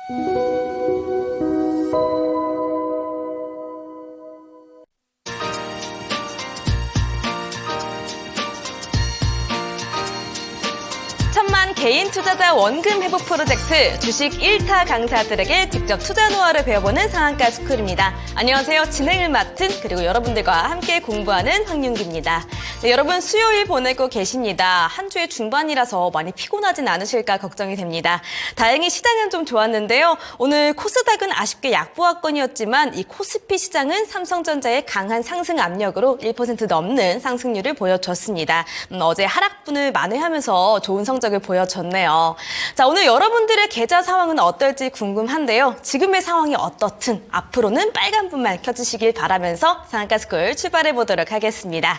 천만 개인 투자자 원금 회복 프로젝트 주식 1타 강사들에게 직접 투자 노하우를 배워보는 상한가 스쿨입니다. 안녕하세요. 진행을 맡은 그리고 여러분들과 함께 공부하는 황윤기입니다. 네, 여러분 수요일 보내고 계십니다. 한 주의 중반이라서 많이 피곤하진 않으실까 걱정이 됩니다. 다행히 시장은 좀 좋았는데요. 오늘 코스닥은 아쉽게 약보합권이었지만 이 코스피 시장은 삼성전자의 강한 상승 압력으로 1% 넘는 상승률을 보여줬습니다. 어제 하락분을 만회하면서 좋은 성적을 보여줬네요. 자, 오늘 여러분들의 계좌 상황은 어떨지 궁금한데요. 지금의 상황이 어떻든 앞으로는 빨간불만 켜주시길 바라면서 상한가 스쿨 출발해 보도록 하겠습니다.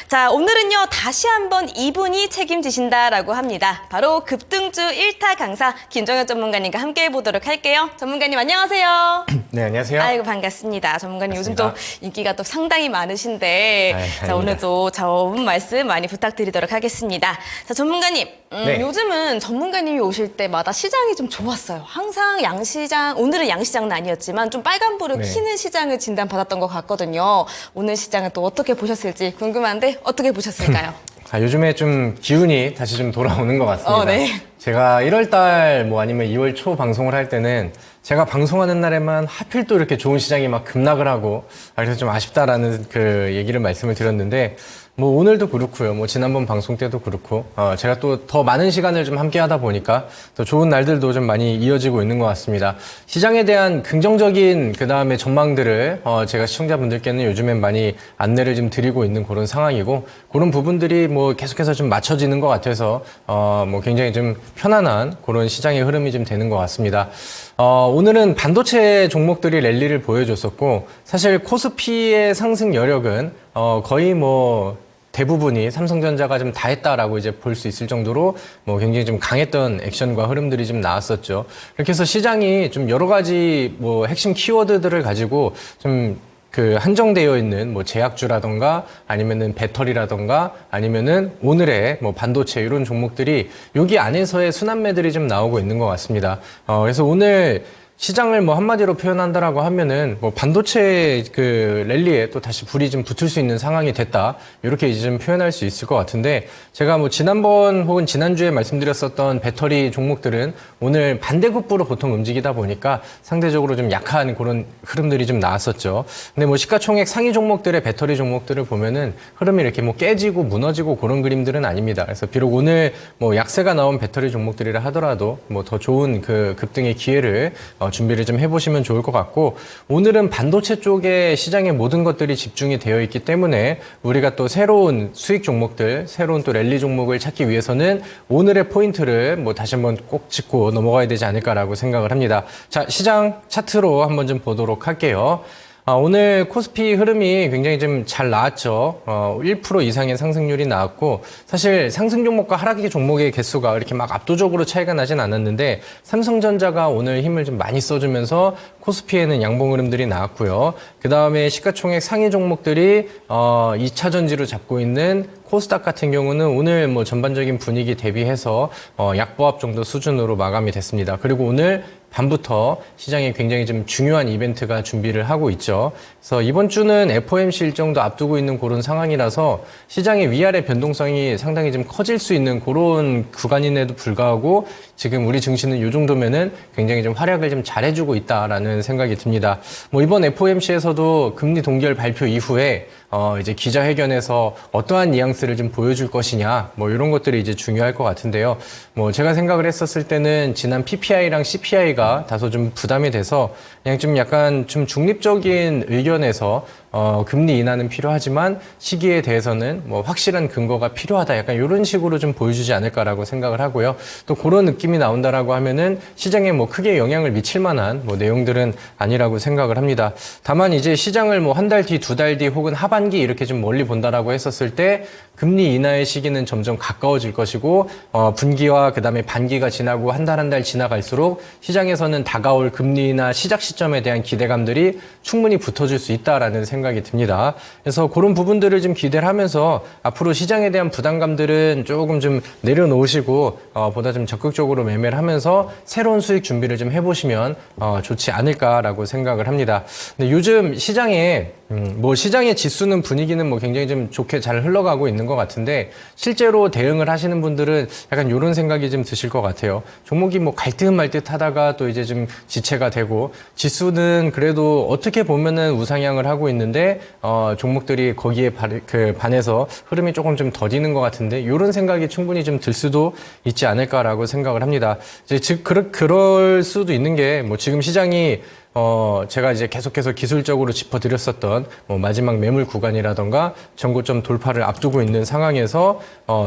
자, 오늘은요 다시 한번 이분이 책임지신다라고 합니다. 바로 급등주 1타 강사 김정현 전문가님과 함께 해보도록 할게요. 전문가님 안녕하세요. 네, 안녕하세요. 아이고 반갑습니다. 전문가님 반갑습니다. 요즘 또 인기가 또 상당히 많으신데 자, 오늘도 좋은 말씀 많이 부탁드리도록 하겠습니다. 자, 전문가님 네. 요즘은 전문가님이 오실 때마다 시장이 좀 좋았어요. 항상 양시장, 오늘은 양시장은 아니었지만 좀 빨간불을 네. 켜는 시장을 진단받았던 것 같거든요. 오늘 시장은 또 어떻게 보셨을지 궁금한데 어떻게 보셨을까요? 요즘에 좀 기운이 다시 좀 돌아오는 것 같습니다. 네. 제가 1월달 뭐 아니면 2월 초 방송을 할 때는 제가 방송하는 날에만 하필 또 이렇게 좋은 시장이 막 급락을 하고 그래서 좀 아쉽다라는 그 얘기를 말씀을 드렸는데 뭐 오늘도 그렇고요. 뭐 지난번 방송 때도 그렇고 제가 또 더 많은 시간을 좀 함께 하다 보니까 더 좋은 날들도 좀 많이 이어지고 있는 것 같습니다. 시장에 대한 긍정적인 그다음에 전망들을 제가 시청자분들께는 요즘엔 많이 안내를 좀 드리고 있는 그런 상황이고 그런 부분들이 뭐 계속해서 좀 맞춰지는 것 같아서 뭐 굉장히 좀 편안한 그런 시장의 흐름이 좀 되는 것 같습니다. 오늘은 반도체 종목들이 랠리를 보여줬었고 사실 코스피의 상승 여력은 거의 뭐 대부분이 삼성전자가 좀 다 했다라고 이제 볼 수 있을 정도로 뭐 굉장히 좀 강했던 액션과 흐름들이 좀 나왔었죠. 이렇게 해서 시장이 좀 여러 가지 뭐 핵심 키워드들을 가지고 좀 그 한정되어 있는 뭐 제약주라던가 아니면은 배터리라던가 아니면은 오늘의 뭐 반도체 이런 종목들이 여기 안에서의 순환매들이 좀 나오고 있는 것 같습니다. 그래서 오늘 시장을 뭐 한마디로 표현한다라고 하면은 뭐 반도체 그 랠리에 또 다시 불이 좀 붙을 수 있는 상황이 됐다. 이렇게 이제 좀 표현할 수 있을 것 같은데 제가 뭐 지난번 혹은 지난주에 말씀드렸었던 배터리 종목들은 오늘 반대급부로 보통 움직이다 보니까 상대적으로 좀 약한 그런 흐름들이 좀 나왔었죠. 근데 뭐 시가총액 상위 종목들의 배터리 종목들을 보면은 흐름이 이렇게 뭐 깨지고 무너지고 그런 그림들은 아닙니다. 그래서 비록 오늘 뭐 약세가 나온 배터리 종목들이라 하더라도 뭐 더 좋은 그 급등의 기회를 준비를 좀 해보시면 좋을 것 같고 오늘은 반도체 쪽에 시장의 모든 것들이 집중이 되어 있기 때문에 우리가 또 새로운 수익 종목들, 새로운 또 랠리 종목을 찾기 위해서는 오늘의 포인트를 뭐 다시 한번 꼭 짚고 넘어가야 되지 않을까라고 생각을 합니다. 자, 시장 차트로 한번 좀 보도록 할게요. 오늘 코스피 흐름이 굉장히 좀 잘 나왔죠. 1% 이상의 상승률이 나왔고 사실 상승 종목과 하락 종목의 개수가 이렇게 막 압도적으로 차이가 나진 않았는데 삼성전자가 오늘 힘을 좀 많이 써주면서 코스피에는 양봉 흐름들이 나왔고요. 그 다음에 시가총액 상위 종목들이 2차 전지로 잡고 있는 코스닥 같은 경우는 오늘 뭐 전반적인 분위기 대비해서 약보합 정도 수준으로 마감이 됐습니다. 그리고 오늘 밤부터 시장에 굉장히 좀 중요한 이벤트가 준비를 하고 있죠. 그래서 이번 주는 FOMC 일정도 앞두고 있는 그런 상황이라서 시장의 위아래 변동성이 상당히 좀 커질 수 있는 그런 구간임에도 불구하고 지금 우리 증시는 이 정도면은 굉장히 좀 활약을 좀 잘해주고 있다라는 생각이 듭니다. 뭐 이번 FOMC에서도 금리 동결 발표 이후에 이제 기자회견에서 어떠한 뉘앙스를 좀 보여줄 것이냐, 뭐 이런 것들이 이제 중요할 것 같은데요. 뭐 제가 생각을 했었을 때는 지난 PPI랑 CPI가 다소 좀 부담이 돼서 그냥 좀 약간 좀 중립적인 의견에서 금리 인하는 필요하지만 시기에 대해서는 뭐 확실한 근거가 필요하다. 약간 이런 식으로 좀 보여주지 않을까라고 생각을 하고요. 또 그런 느낌이 나온다라고 하면은 시장에 뭐 크게 영향을 미칠 만한 뭐 내용들은 아니라고 생각을 합니다. 다만 이제 시장을 뭐 한 달 뒤, 두 달 뒤 혹은 하반기 이렇게 좀 멀리 본다라고 했었을 때 금리 인하의 시기는 점점 가까워질 것이고 분기와 그다음에 반기가 지나고 한 달 한 달 지나갈수록 시장에서는 다가올 금리 인하 시작 시점에 대한 기대감들이 충분히 붙어줄 수 있다라는 생각이 듭니다. 그래서 그런 부분들을 좀 기대를 하면서 앞으로 시장에 대한 부담감들은 조금 좀 내려놓으시고 보다 좀 적극적으로 적극적으로 매매를 하면서 새로운 수익 준비를 좀 해보시면 좋지 않을까라고 생각을 합니다. 근데 요즘 시장에 뭐 시장의 지수는 분위기는 뭐 굉장히 좀 좋게 잘 흘러가고 있는 것 같은데 실제로 대응을 하시는 분들은 약간 이런 생각이 좀 드실 것 같아요. 종목이 뭐 갈 듯 말 듯 하다가 또 이제 좀 지체가 되고 지수는 그래도 어떻게 보면은 우상향을 하고 있는데 종목들이 거기에 반해서 흐름이 조금 좀 더디는 것 같은데 이런 생각이 충분히 좀 들 수도 있지 않을까라고 생각을 합니다. 이제 즉 그럴 수도 있는 게 뭐 지금 시장이 제가 이제 계속해서 기술적으로 짚어드렸었던 뭐 마지막 매물 구간이라던가 전고점 돌파를 앞두고 있는 상황에서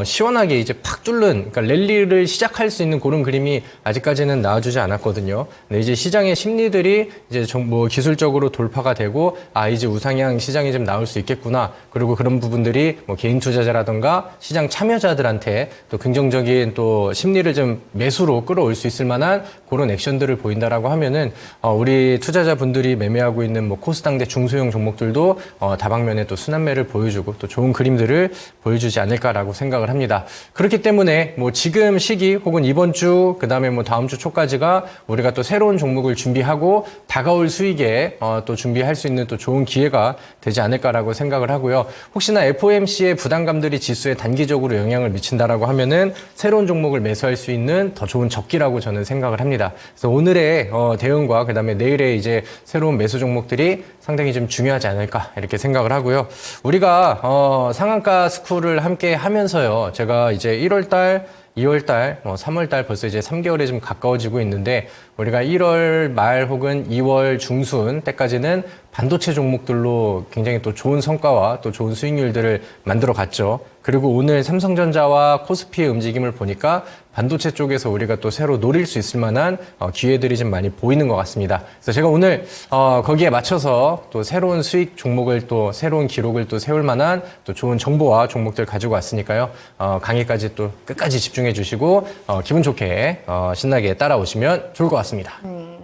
시원하게 이제 팍 뚫는, 그러니까 랠리를 시작할 수 있는 그런 그림이 아직까지는 나와주지 않았거든요. 근데 이제 시장의 심리들이 이제 뭐 기술적으로 돌파가 되고 이제 우상향 시장이 좀 나올 수 있겠구나. 그리고 그런 부분들이 뭐 개인 투자자라던가 시장 참여자들한테 또 긍정적인 또 심리를 좀 매수로 끌어올 수 있을 만한 그런 액션들을 보인다라고 하면은 우리 투자자분들이 매매하고 있는 뭐 코스닥 대 중소형 종목들도 다방면에 또 순환매를 보여주고 또 좋은 그림들을 보여주지 않을까라고 생각을 합니다. 그렇기 때문에 뭐 지금 시기 혹은 이번 주 그다음에 뭐 다음 주 초까지가 우리가 또 새로운 종목을 준비하고 다가올 수익에 또 준비할 수 있는 또 좋은 기회가 되지 않을까라고 생각을 하고요. 혹시나 FOMC의 부담감들이 지수에 단기적으로 영향을 미친다라고 하면은 새로운 종목을 매수할 수 있는 더 좋은 적기라고 저는 생각을 합니다. 그래서 오늘의 대응과 그다음에 내일의 이제 새로운 매수 종목들이 상당히 좀 중요하지 않을까 이렇게 생각을 하고요. 우리가 상한가 스쿨을 함께 하면서요. 제가 이제 1월달 2월달, 3월달 벌써 이제 3개월에 좀 가까워지고 있는데 우리가 1월 말 혹은 2월 중순 때까지는 반도체 종목들로 굉장히 또 좋은 성과와 또 좋은 수익률들을 만들어 갔죠. 그리고 오늘 삼성전자와 코스피의 움직임을 보니까 반도체 쪽에서 우리가 또 새로 노릴 수 있을 만한 기회들이 좀 많이 보이는 것 같습니다. 그래서 제가 오늘 거기에 맞춰서 또 새로운 수익 종목을 또 새로운 기록을 또 세울 만한 또 좋은 정보와 종목들 가지고 왔으니까요. 강의까지 또 끝까지 집중해 주시고 기분 좋게 신나게 따라오시면 좋을 것 같습니다.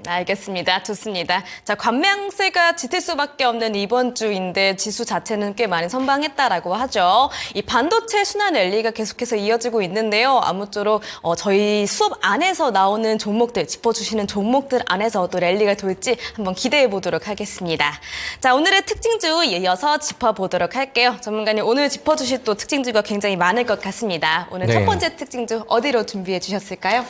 알겠습니다. 좋습니다. 자, 관망세가 짙을 수밖에 없는 이번 주인데 지수 자체는 꽤 많이 선방했다라고 하죠. 이 반도체 순환 랠리가 계속해서 이어지고 있는데요. 아무쪼록 저희 수업 안에서 나오는 종목들, 짚어주시는 종목들 안에서 또 랠리가 돌지 한번 기대해 보도록 하겠습니다. 자, 오늘의 특징주 이어서 짚어보도록 할게요. 전문가님, 오늘 짚어주실 또 특징주가 굉장히 많을 것 같습니다. 오늘 첫 번째 특징주 어디로 준비해 주셨을까요?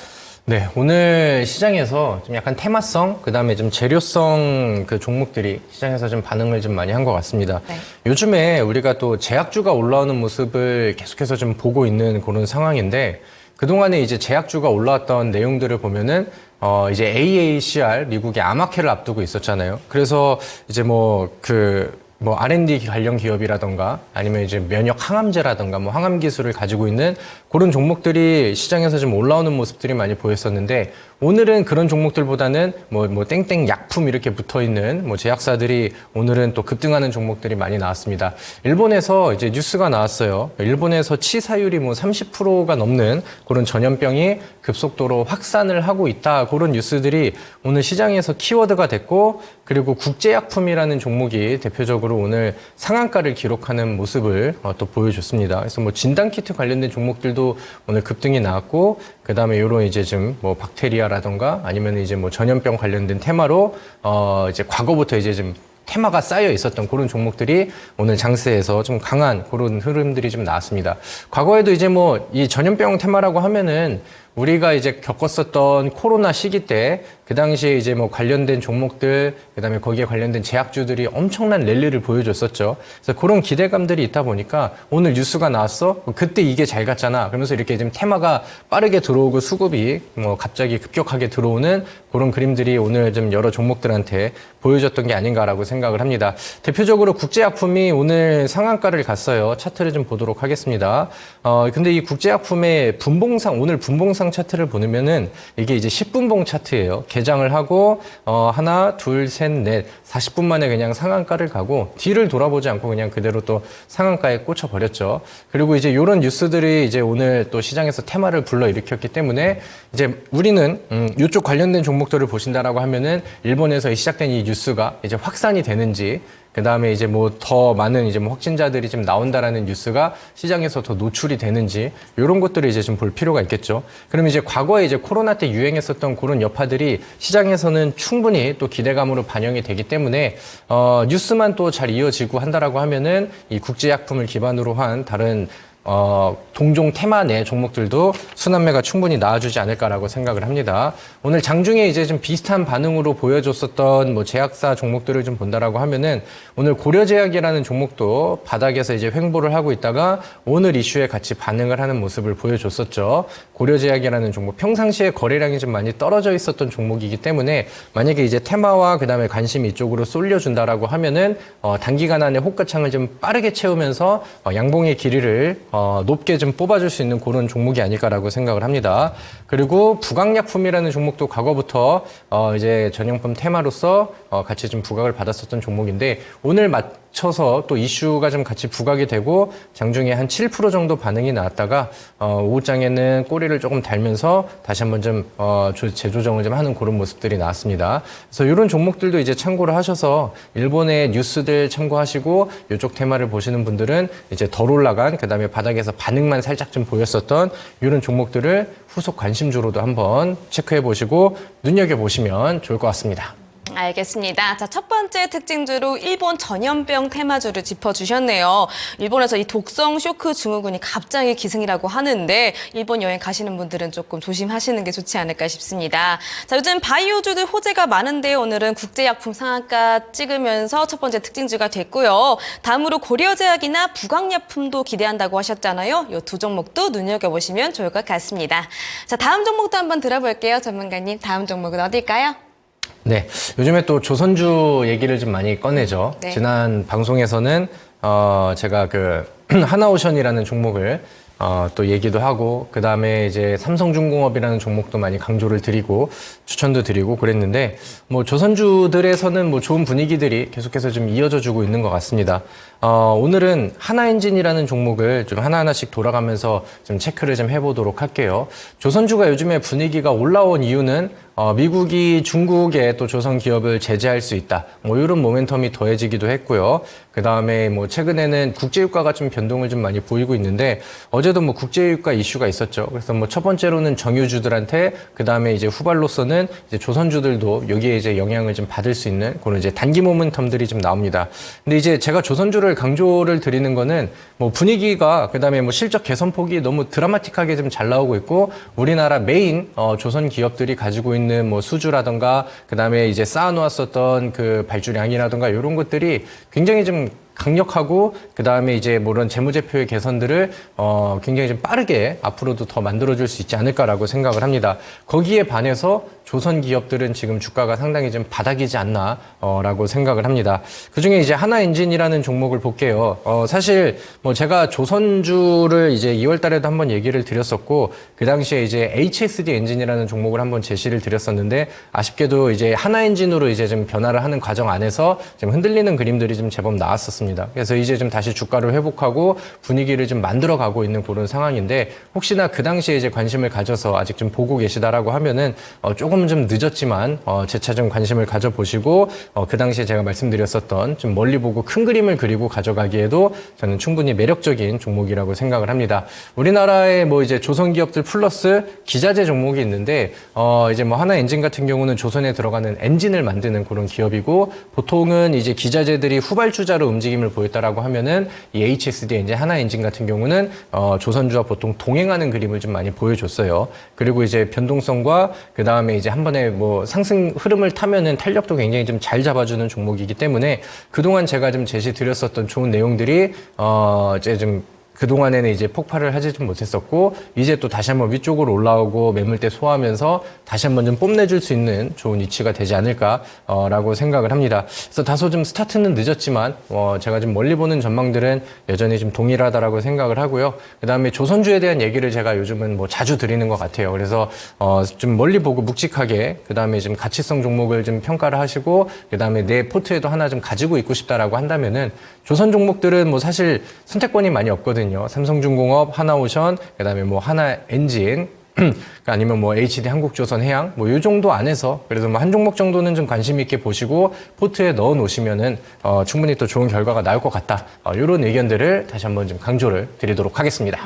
네, 오늘 시장에서 좀 약간 테마성, 그 다음에 좀 재료성 그 종목들이 시장에서 좀 반응을 좀 많이 한 것 같습니다. 네. 요즘에 우리가 또 제약주가 올라오는 모습을 계속해서 좀 보고 있는 그런 상황인데, 그동안에 이제 제약주가 올라왔던 내용들을 보면은, 이제 AACR, 미국의 아마케를 앞두고 있었잖아요. 그래서 이제 뭐 R&D 관련 기업이라던가 아니면 이제 면역 항암제라던가 뭐 항암 기술을 가지고 있는 그런 종목들이 시장에서 좀 올라오는 모습들이 많이 보였었는데 오늘은 그런 종목들보다는 뭐 땡땡 약품 이렇게 붙어 있는 뭐 제약사들이 오늘은 또 급등하는 종목들이 많이 나왔습니다. 일본에서 이제 뉴스가 나왔어요. 일본에서 치사율이 뭐 30%가 넘는 그런 전염병이 급속도로 확산을 하고 있다. 그런 뉴스들이 오늘 시장에서 키워드가 됐고 그리고 국제약품이라는 종목이 대표적으로 오늘 상한가를 기록하는 모습을 또 보여줬습니다. 그래서 뭐 진단키트 관련된 종목들도 오늘 급등이 나왔고 그 다음에 요런 이제 좀 뭐 박테리아라던가 아니면 이제 뭐 전염병 관련된 테마로 이제 과거부터 이제 좀 테마가 쌓여 있었던 그런 종목들이 오늘 장세에서 좀 강한 그런 흐름들이 좀 나왔습니다. 과거에도 이제 뭐 이 전염병 테마라고 하면은 우리가 이제 겪었었던 코로나 시기 때 그 당시에 이제 뭐 관련된 종목들, 그 다음에 거기에 관련된 제약주들이 엄청난 랠리를 보여줬었죠. 그래서 그런 기대감들이 있다 보니까 오늘 뉴스가 나왔어? 그때 이게 잘 갔잖아. 그러면서 이렇게 좀 테마가 빠르게 들어오고 수급이 뭐 갑자기 급격하게 들어오는 그런 그림들이 오늘 좀 여러 종목들한테 보여줬던 게 아닌가라고 생각을 합니다. 대표적으로 국제약품이 오늘 상한가를 갔어요. 차트를 좀 보도록 하겠습니다. 근데 이 국제약품의 분봉상, 오늘 분봉상 차트를 보면은 이게 이제 10분봉 차트예요. 개장을 하고 하나, 둘, 셋, 넷 40분 만에 그냥 상한가를 가고 뒤를 돌아보지 않고 그냥 그대로 또 상한가에 꽂혀버렸죠. 그리고 이제 이런 뉴스들이 이제 오늘 또 시장에서 테마를 불러일으켰기 때문에 이제 우리는 이쪽 관련된 종목들을 보신다라고 하면은 일본에서 시작된 이 뉴스가 이제 확산이 되는지 그다음에 이제 뭐 더 많은 이제 뭐 확진자들이 지금 나온다라는 뉴스가 시장에서 더 노출이 되는지 이런 것들을 이제 좀 볼 필요가 있겠죠. 그러면 이제 과거에 이제 코로나 때 유행했었던 그런 여파들이 시장에서는 충분히 또 기대감으로 반영이 되기 때문에 뉴스만 또 잘 이어지고 한다라고 하면은 이 국제약품을 기반으로 한 다른 동종 테마 내 종목들도 순환매가 충분히 나와주지 않을까라고 생각을 합니다. 오늘 장중에 이제 좀 비슷한 반응으로 보여줬었던 뭐 제약사 종목들을 좀 본다라고 하면은 오늘 고려제약이라는 종목도 바닥에서 이제 횡보를 하고 있다가 오늘 이슈에 같이 반응을 하는 모습을 보여줬었죠. 고려제약이라는 종목 평상시에 거래량이 좀 많이 떨어져 있었던 종목이기 때문에 만약에 이제 테마와 그다음에 관심이 이쪽으로 쏠려준다라고 하면은 단기간 안에 호가창을 좀 빠르게 채우면서 양봉의 길이를 높게 좀 뽑아줄 수 있는 그런 종목이 아닐까라고 생각을 합니다. 그리고 부강약품이라는 종목도 과거부터 이제 전용품 테마로서 같이 좀 부각을 받았었던 종목인데 오늘 맞춰서 또 이슈가 좀 같이 부각이 되고 장중에 한 7% 정도 반응이 나왔다가 오후장에는 꼬리를 조금 달면서 다시 한번 좀 재조정을 좀 하는 그런 모습들이 나왔습니다. 그래서 이런 종목들도 이제 참고를 하셔서 일본의 뉴스들 참고하시고 이쪽 테마를 보시는 분들은 이제 덜 올라간 그다음에 바닥에서 반응만 살짝 좀 보였었던 이런 종목들을 후속 관심주로도 한번 체크해 보시고 눈여겨 보시면 좋을 것 같습니다. 알겠습니다. 자, 첫 번째 특징주로 일본 전염병 테마주를 짚어주셨네요. 일본에서 이 독성 쇼크 증후군이 갑자기 기승이라고 하는데 일본 여행 가시는 분들은 조금 조심하시는 게 좋지 않을까 싶습니다. 자, 요즘 바이오주들 호재가 많은데 오늘은 국제약품 상한가 찍으면서 첫 번째 특징주가 됐고요. 다음으로 고려제약이나 부강약품도 기대한다고 하셨잖아요. 이 두 종목도 눈여겨보시면 좋을 것 같습니다. 자, 다음 종목도 한번 들어볼게요. 전문가님, 다음 종목은 어딜까요? 네, 요즘에 또 조선주 얘기를 좀 많이 꺼내죠. 네. 지난 방송에서는 제가 그 하나오션이라는 종목을 또 얘기도 하고 그 다음에 이제 삼성중공업이라는 종목도 많이 강조를 드리고 추천도 드리고 그랬는데 뭐 조선주들에서는 뭐 좋은 분위기들이 계속해서 좀 이어져 주고 있는 것 같습니다. 오늘은 하나엔진이라는 종목을 좀 하나하나씩 돌아가면서 좀 체크를 좀 해보도록 할게요. 조선주가 요즘에 분위기가 올라온 이유는 미국이 중국의 또 조선 기업을 제재할 수 있다. 뭐 이런 모멘텀이 더해지기도 했고요. 그 다음에 뭐 최근에는 국제유가가 좀 변동을 좀 많이 보이고 있는데 어제도 뭐 국제유가 이슈가 있었죠. 그래서 뭐 첫 번째로는 정유주들한테 그 다음에 이제 후발로서는 이제 조선주들도 여기에 이제 영향을 좀 받을 수 있는 그런 이제 단기 모멘텀들이 좀 나옵니다. 근데 이제 제가 조선주를 강조를 드리는 거는 뭐 분위기가 그 다음에 뭐 실적 개선폭이 너무 드라마틱하게 좀 잘 나오고 있고 우리나라 메인 조선 기업들이 가지고 있는 뭐 수주라던가 그 다음에 이제 쌓아놓았었던 그 발주량이라던가 이런 것들이 굉장히 좀 강력하고 그 다음에 이제 뭐 이런 재무제표의 개선들을 굉장히 좀 빠르게 앞으로도 더 만들어줄 수 있지 않을까라고 생각을 합니다. 거기에 반해서 조선 기업들은 지금 주가가 상당히 좀 바닥이지 않나라고 생각을 합니다. 그중에 이제 하나엔진이라는 종목을 볼게요. 사실 뭐 제가 조선주를 이제 2월달에도 한번 얘기를 드렸었고 그 당시에 이제 HSD 엔진이라는 종목을 한번 제시를 드렸었는데 아쉽게도 이제 하나엔진으로 이제 좀 변화를 하는 과정 안에서 좀 흔들리는 그림들이 좀 제법 나왔었습니다. 그래서 이제 좀 다시 주가를 회복하고 분위기를 좀 만들어가고 있는 그런 상황인데 혹시나 그 당시에 이제 관심을 가져서 아직 좀 보고 계시다라고 하면은 조금 좀 늦었지만 재차 좀 관심을 가져보시고 그 당시에 제가 말씀드렸었던 좀 멀리 보고 큰 그림을 그리고 가져가기에도 저는 충분히 매력적인 종목이라고 생각을 합니다. 우리나라의 뭐 이제 조선 기업들 플러스 기자재 종목이 있는데 이제 뭐 하나엔진 같은 경우는 조선에 들어가는 엔진을 만드는 그런 기업이고 보통은 이제 기자재들이 후발주자로 움직임을 보였다라고 하면은 이 HSD 엔진 하나엔진 같은 경우는 조선주와 보통 동행하는 그림을 좀 많이 보여줬어요. 그리고 이제 변동성과 그 다음에 이제 한 번에 뭐 상승 흐름을 타면은 탄력도 굉장히 좀 잘 잡아주는 종목이기 때문에 그동안 제가 좀 제시 드렸었던 좋은 내용들이 이제 좀 그동안에는 이제 폭발을 하지 좀 못했었고 이제 또 다시 한번 위쪽으로 올라오고 매물대 소화하면서 다시 한번 좀 뽐내줄 수 있는 좋은 위치가 되지 않을까라고 생각을 합니다. 그래서 다소 좀 스타트는 늦었지만 제가 좀 멀리 보는 전망들은 여전히 좀 동일하다라고 생각을 하고요. 그다음에 조선주에 대한 얘기를 제가 요즘은 뭐 자주 드리는 것 같아요. 그래서 좀 멀리 보고 묵직하게 그다음에 좀 가치성 종목을 좀 평가를 하시고 그다음에 내 포트에도 하나 좀 가지고 있고 싶다라고 한다면은 조선 종목들은 뭐 사실 선택권이 많이 없거든요. 삼성중공업, 하나오션, 그다음에 뭐 하나엔진 아니면 뭐 HD 한국조선해양 뭐 이 정도 안에서 그래도 뭐 한 종목 정도는 좀 관심 있게 보시고 포트에 넣어 놓으시면은 충분히 또 좋은 결과가 나올 것 같다. 이런 의견들을 다시 한번 좀 강조를 드리도록 하겠습니다.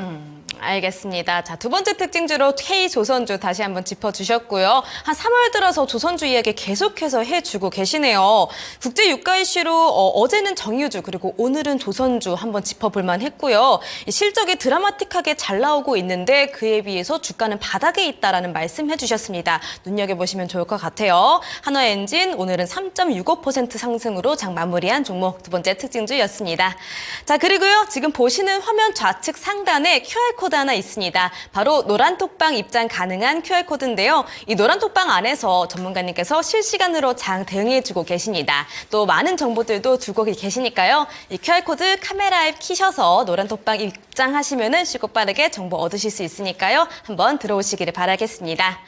알겠습니다. 자, 두 번째 특징주로 K조선주 다시 한번 짚어주셨고요. 한 3월 들어서 조선주 이야기 계속해서 해주고 계시네요. 국제 유가 이슈로 어제는 정유주 그리고 오늘은 조선주 한번 짚어볼만 했고요. 이 실적이 드라마틱하게 잘 나오고 있는데 그에 비해서 주가는 바닥에 있다라는 말씀 해주셨습니다. 눈여겨보시면 좋을 것 같아요. 한화엔진 오늘은 3.65% 상승으로 장 마무리한 종목 두 번째 특징주였습니다. 자, 그리고요. 지금 보시는 화면 좌측 상단에 QR코드 하나 있습니다. 바로 노란톡방 입장 가능한 QR코드인데요. 이 노란톡방 안에서 전문가님께서 실시간으로 장 대응해주고 계십니다. 또 많은 정보들도 두고 계시니까요. 이 QR코드 카메라에 키셔서 노란톡방 입장하시면 쉽고 빠르게 정보 얻으실 수 있으니까요. 한번 들어오시기를 바라겠습니다.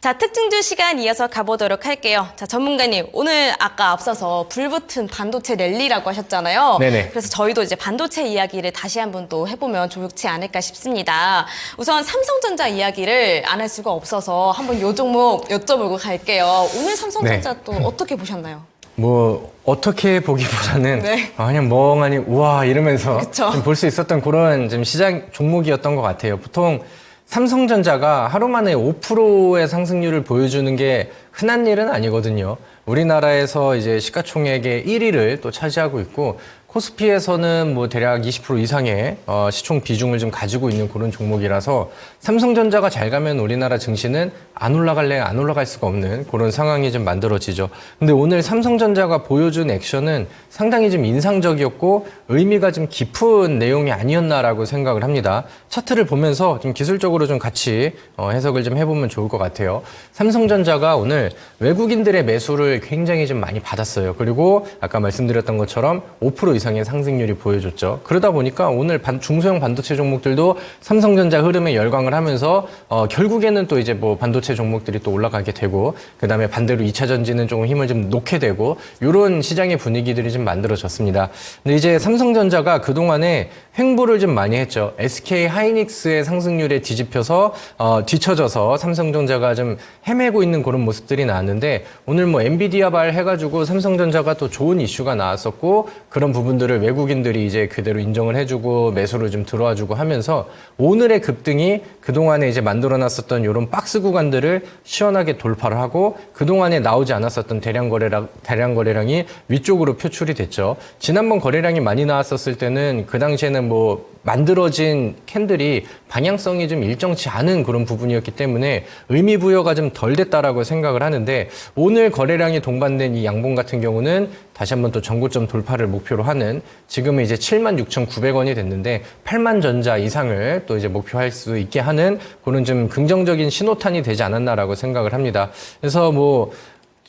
자, 특징주 시간 이어서 가보도록 할게요. 자, 전문가님, 오늘 아까 앞서서 불붙은 반도체 랠리라고 하셨잖아요. 네네. 그래서 저희도 이제 반도체 이야기를 다시 한번 또 해보면 좋지 않을까 싶습니다. 우선 삼성전자 이야기를 안 할 수가 없어서 한번 요 종목 여쭤보고 갈게요. 오늘 삼성전자 또 어떻게 보셨나요? 뭐 어떻게 보기보다는 네. 그냥 멍하니 우와 이러면서 그쵸. 좀 볼 수 있었던 그런 좀 시장 종목이었던 것 같아요. 보통 삼성전자가 하루 만에 5%의 상승률을 보여주는 게 흔한 일은 아니거든요. 우리나라에서 이제 시가총액의 1위를 또 차지하고 있고 코스피에서는 뭐 대략 20% 이상의 시총 비중을 좀 가지고 있는 그런 종목이라서 삼성전자가 잘 가면 우리나라 증시는 안 올라갈 수가 없는 그런 상황이 좀 만들어지죠. 근데 오늘 삼성전자가 보여준 액션은 상당히 좀 인상적이었고 의미가 좀 깊은 내용이 아니었나라고 생각을 합니다. 차트를 보면서 좀 기술적으로 좀 같이 해석을 좀 해보면 좋을 것 같아요. 삼성전자가 오늘 외국인들의 매수를 굉장히 좀 많이 받았어요. 그리고 아까 말씀드렸던 것처럼 5% 이상의 상승률이 보여줬죠. 그러다 보니까 오늘 중소형 반도체 종목들도 삼성전자 흐름에 열광을 하면서 결국에는 또 이제 뭐 반도체 종목들이 또 올라가게 되고 그다음에 반대로 2차 전지는 조금 힘을 좀 놓게 되고 이런 시장의 분위기들이 좀 만들어졌습니다. 근데 이제 삼성전자가 그동안에 횡보를 좀 많이 했죠. SK 하이닉스의 상승률에 뒤처져서 삼성전자가 좀 헤매고 있는 그런 모습들이 나왔는데 오늘 뭐 엔비디아발 해가지고 삼성전자가 또 좋은 이슈가 나왔었고 그런 부분들을 외국인들이 이제 그대로 인정을 해주고 매수를 좀 들어와주고 하면서 오늘의 급등이 그동안에 이제 만들어놨었던 이런 박스 구간들을 시원하게 돌파를 하고 그동안에 나오지 않았었던 대량 거래량이 위쪽으로 표출이 됐죠. 지난번 거래량이 많이 나왔었을 때는 그 당시에는 뭐 만들어진 캔들이 방향성이 좀 일정치 않은 그런 부분이었기 때문에 의미 부여가 좀 덜 됐다라고 생각을 하는데 오늘 거래량이 동반된 이 양봉 같은 경우는 다시 한번 또 전고점 돌파를 목표로 하는 지금은 이제 76,900원이 됐는데 8만 전자 이상을 또 이제 목표할 수 있게 하는 그런 좀 긍정적인 신호탄이 되지 않았나라고 생각을 합니다. 그래서 뭐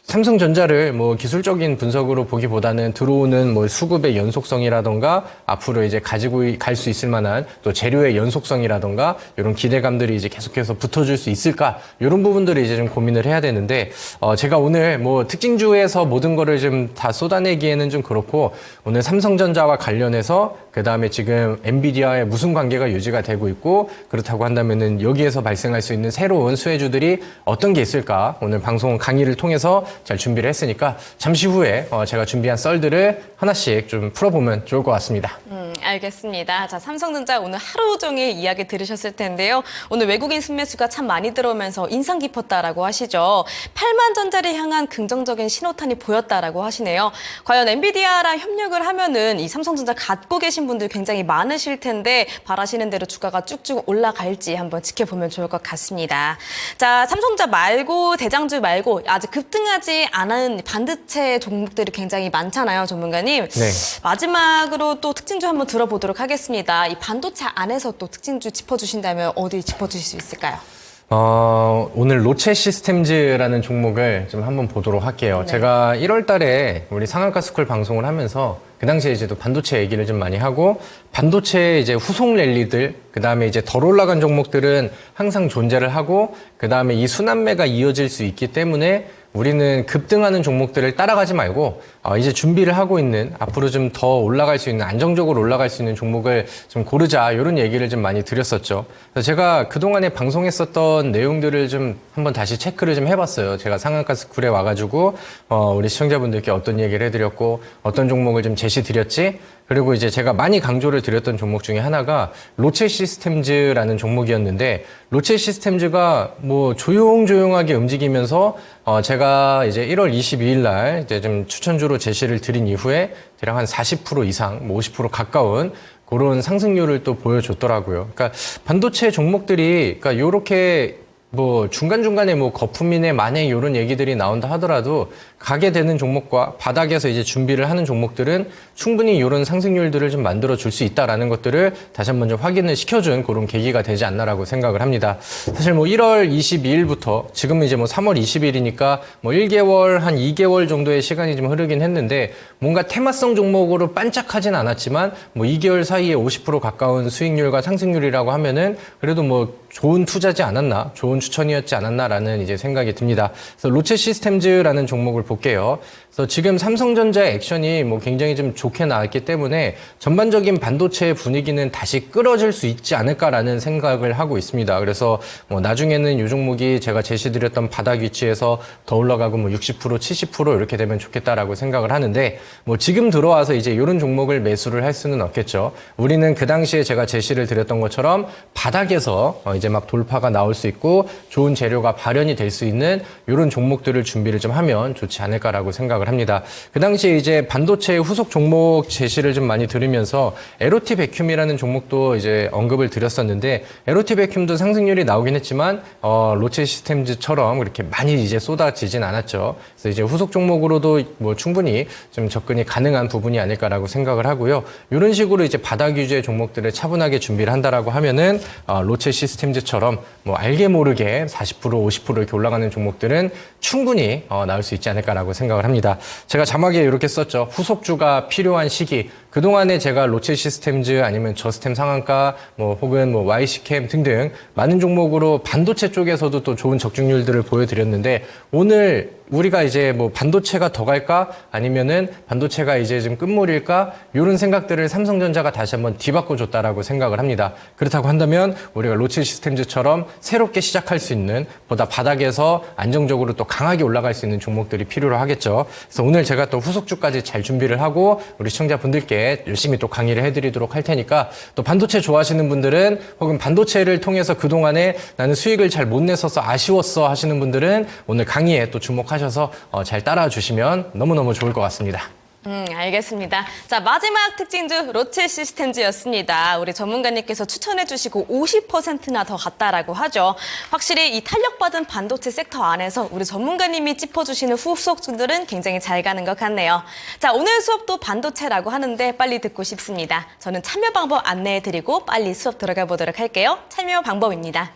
삼성전자를 뭐 기술적인 분석으로 보기보다는 들어오는 뭐 수급의 연속성이라던가 앞으로 이제 가지고 갈 수 있을 만한 또 재료의 연속성이라던가 이런 기대감들이 이제 계속해서 붙어줄 수 있을까 이런 부분들을 이제 좀 고민을 해야 되는데 제가 오늘 뭐 특징주에서 모든 거를 좀 다 쏟아내기에는 좀 그렇고 오늘 삼성전자와 관련해서 그 다음에 지금 엔비디아의 무슨 관계가 유지가 되고 있고 그렇다고 한다면은 여기에서 발생할 수 있는 새로운 수혜주들이 어떤 게 있을까 오늘 방송 강의를 통해서 잘 준비를 했으니까 잠시 후에 제가 준비한 썰들을 하나씩 좀 풀어보면 좋을 것 같습니다. 알겠습니다. 자, 삼성전자 오늘 하루 종일 이야기 들으셨을 텐데요. 오늘 외국인 순매수가 참 많이 들어오면서 인상 깊었다라고 하시죠. 8만 전자를 향한 긍정적인 신호탄이 보였다라고 하시네요. 과연 엔비디아랑 협력을 하면은 이 삼성전자 갖고 계신 분들 굉장히 많으실 텐데 바라시는 대로 주가가 쭉쭉 올라갈지 한번 지켜보면 좋을 것 같습니다. 자, 삼성전자 말고 대장주 말고 아직 급등하지 않은 반도체 종목들이 굉장히 많잖아요, 전문가님. 네. 마지막으로 또 특징주 한번 들어보도록 하겠습니다. 이 반도체 안에서 또 특징주 짚어주신다면 어디 짚어주실 수 있을까요? 오늘 로체 시스템즈라는 종목을 좀 한번 보도록 할게요. 네. 제가 1월 달에 우리 상한가 스쿨 방송을 하면서 그 당시에 이제 또 반도체 얘기를 좀 많이 하고 반도체 이제 후속 랠리들 그 다음에 이제 덜 올라간 종목들은 항상 존재를 하고 그 다음에 이 순환매가 이어질 수 있기 때문에 우리는 급등하는 종목들을 따라가지 말고 이제 준비를 하고 있는 앞으로 좀 더 올라갈 수 있는 안정적으로 올라갈 수 있는 종목을 좀 고르자 이런 얘기를 좀 많이 드렸었죠. 그래서 제가 그동안에 방송했었던 내용들을 좀 한번 다시 체크를 좀 해봤어요. 제가 상한가 스쿨에 와가지고 우리 시청자분들께 어떤 얘기를 해드렸고 어떤 종목을 좀 제시드렸지. 그리고 이제 제가 많이 강조를 드렸던 종목 중에 하나가 로체 시스템즈라는 종목이었는데 로체 시스템즈가 뭐 조용조용하게 움직이면서 제가 이제 1월 22일 날 이제 좀 추천주로 제시를 드린 이후에 대략 한 40% 이상, 뭐 50% 가까운 그런 상승률을 또 보여줬더라고요. 그러니까 반도체 종목들이 그러니까 요렇게 뭐 중간중간에 뭐 거품이네 만에 이런 얘기들이 나온다 하더라도 가게 되는 종목과 바닥에서 이제 준비를 하는 종목들은 충분히 이런 상승률들을 좀 만들어 줄 수 있다라는 것들을 다시 한번 좀 확인을 시켜준 그런 계기가 되지 않나라고 생각을 합니다. 사실 뭐 1월 22일부터 지금은 이제 뭐 3월 20일이니까 뭐 1개월 한 2개월 정도의 시간이 좀 흐르긴 했는데 뭔가 테마성 종목으로 반짝하진 않았지만 뭐 2개월 사이에 50% 가까운 수익률과 상승률이라고 하면은 그래도 뭐 좋은 투자지 않았나, 좋은 추천이었지 않았나라는 이제 생각이 듭니다. 그래서 로체 시스템즈라는 종목을 볼게요. 그래서 지금 삼성전자의 액션이 뭐 굉장히 좀 좋게 나왔기 때문에 전반적인 반도체 분위기는 다시 끌어질 수 있지 않을까라는 생각을 하고 있습니다. 그래서 뭐 나중에는 이 종목이 제가 제시드렸던 바닥 위치에서 더 올라가고 뭐 60%, 70% 이렇게 되면 좋겠다라고 생각을 하는데 뭐 지금 들어와서 이제 이런 종목을 매수를 할 수는 없겠죠. 우리는 그 당시에 제가 제시를 드렸던 것처럼 바닥에서 이제 막 돌파가 나올 수 있고 좋은 재료가 발현이 될 수 있는 이런 종목들을 준비를 좀 하면 좋지 않을까라고 생각을 합니다. 그 당시에 이제 반도체 후속 종목 제시를 좀 많이 들으면서 에로티 베큐움이라는 종목도 이제 언급을 드렸었는데 에로티 베큐움도 상승률이 나오긴 했지만 로체 시스템즈처럼 그렇게 많이 이제 쏟아지진 않았죠. 그래서 이제 후속 종목으로도 뭐 충분히 좀 접근이 가능한 부분이 아닐까라고 생각을 하고요. 이런 식으로 이제 바닥 위주의 종목들을 차분하게 준비를 한다라고 하면은 로체 시스템즈처럼 뭐 알게 모르게 40% 50% 이렇게 올라가는 종목들은 충분히 나올 수 있지 않을까라고 생각을 합니다. 제가 자막에 이렇게 썼죠. 후속주가 필요한 시기. 그동안에 제가 로체 시스템즈 아니면 저스템 상한가 뭐 혹은 뭐 YC캠 등등 많은 종목으로 반도체 쪽에서도 또 좋은 적중률들을 보여드렸는데 오늘 우리가 이제 뭐 반도체가 더 갈까 아니면은 반도체가 이제 좀 끝물일까 이런 생각들을 삼성전자가 다시 한번 뒤바꿔 줬다라고 생각을 합니다. 그렇다고 한다면 우리가 로체 시스템즈처럼 새롭게 시작할 수 있는 보다 바닥에서 안정적으로 또 강하게 올라갈 수 있는 종목들이 필요로 하겠죠. 그래서 오늘 제가 또 후속주까지 잘 준비를 하고 우리 시청자분들께 열심히 또 강의를 해드리도록 할 테니까 또 반도체 좋아하시는 분들은 혹은 반도체를 통해서 그동안에 나는 수익을 잘 못 냈어서 아쉬웠어 하시는 분들은 오늘 강의에 또 주목하셔서 잘 따라와 주시면 너무너무 좋을 것 같습니다. 알겠습니다. 자, 마지막 특징주 로체 시스템즈였습니다. 우리 전문가님께서 추천해 주시고 50%나 더 갔다라고 하죠. 확실히 이 탄력받은 반도체 섹터 안에서 우리 전문가님이 짚어주시는 후속주들은 굉장히 잘 가는 것 같네요. 자, 오늘 수업도 반도체라고 하는데 빨리 듣고 싶습니다. 저는 참여 방법 안내해드리고 빨리 수업 들어가 보도록 할게요. 참여 방법입니다.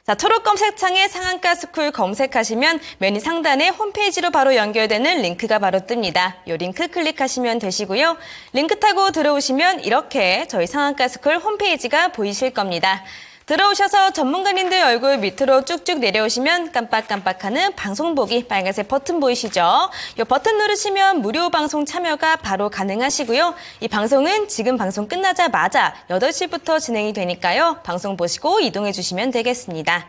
자, 초록 검색창에 상한가 스쿨 검색하시면 메뉴 상단에 홈페이지로 바로 연결되는 링크가 바로 뜹니다. 이 링크 클릭하시면 되시고요. 링크 타고 들어오시면 이렇게 저희 상한가 스쿨 홈페이지가 보이실 겁니다. 들어오셔서 전문가님들 얼굴 밑으로 쭉쭉 내려오시면 깜빡깜빡하는 방송 보기 빨간색 버튼 보이시죠? 이 버튼 누르시면 무료 방송 참여가 바로 가능하시고요. 이 방송은 지금 방송 끝나자마자 8시부터 진행이 되니까요. 방송 보시고 이동해 주시면 되겠습니다.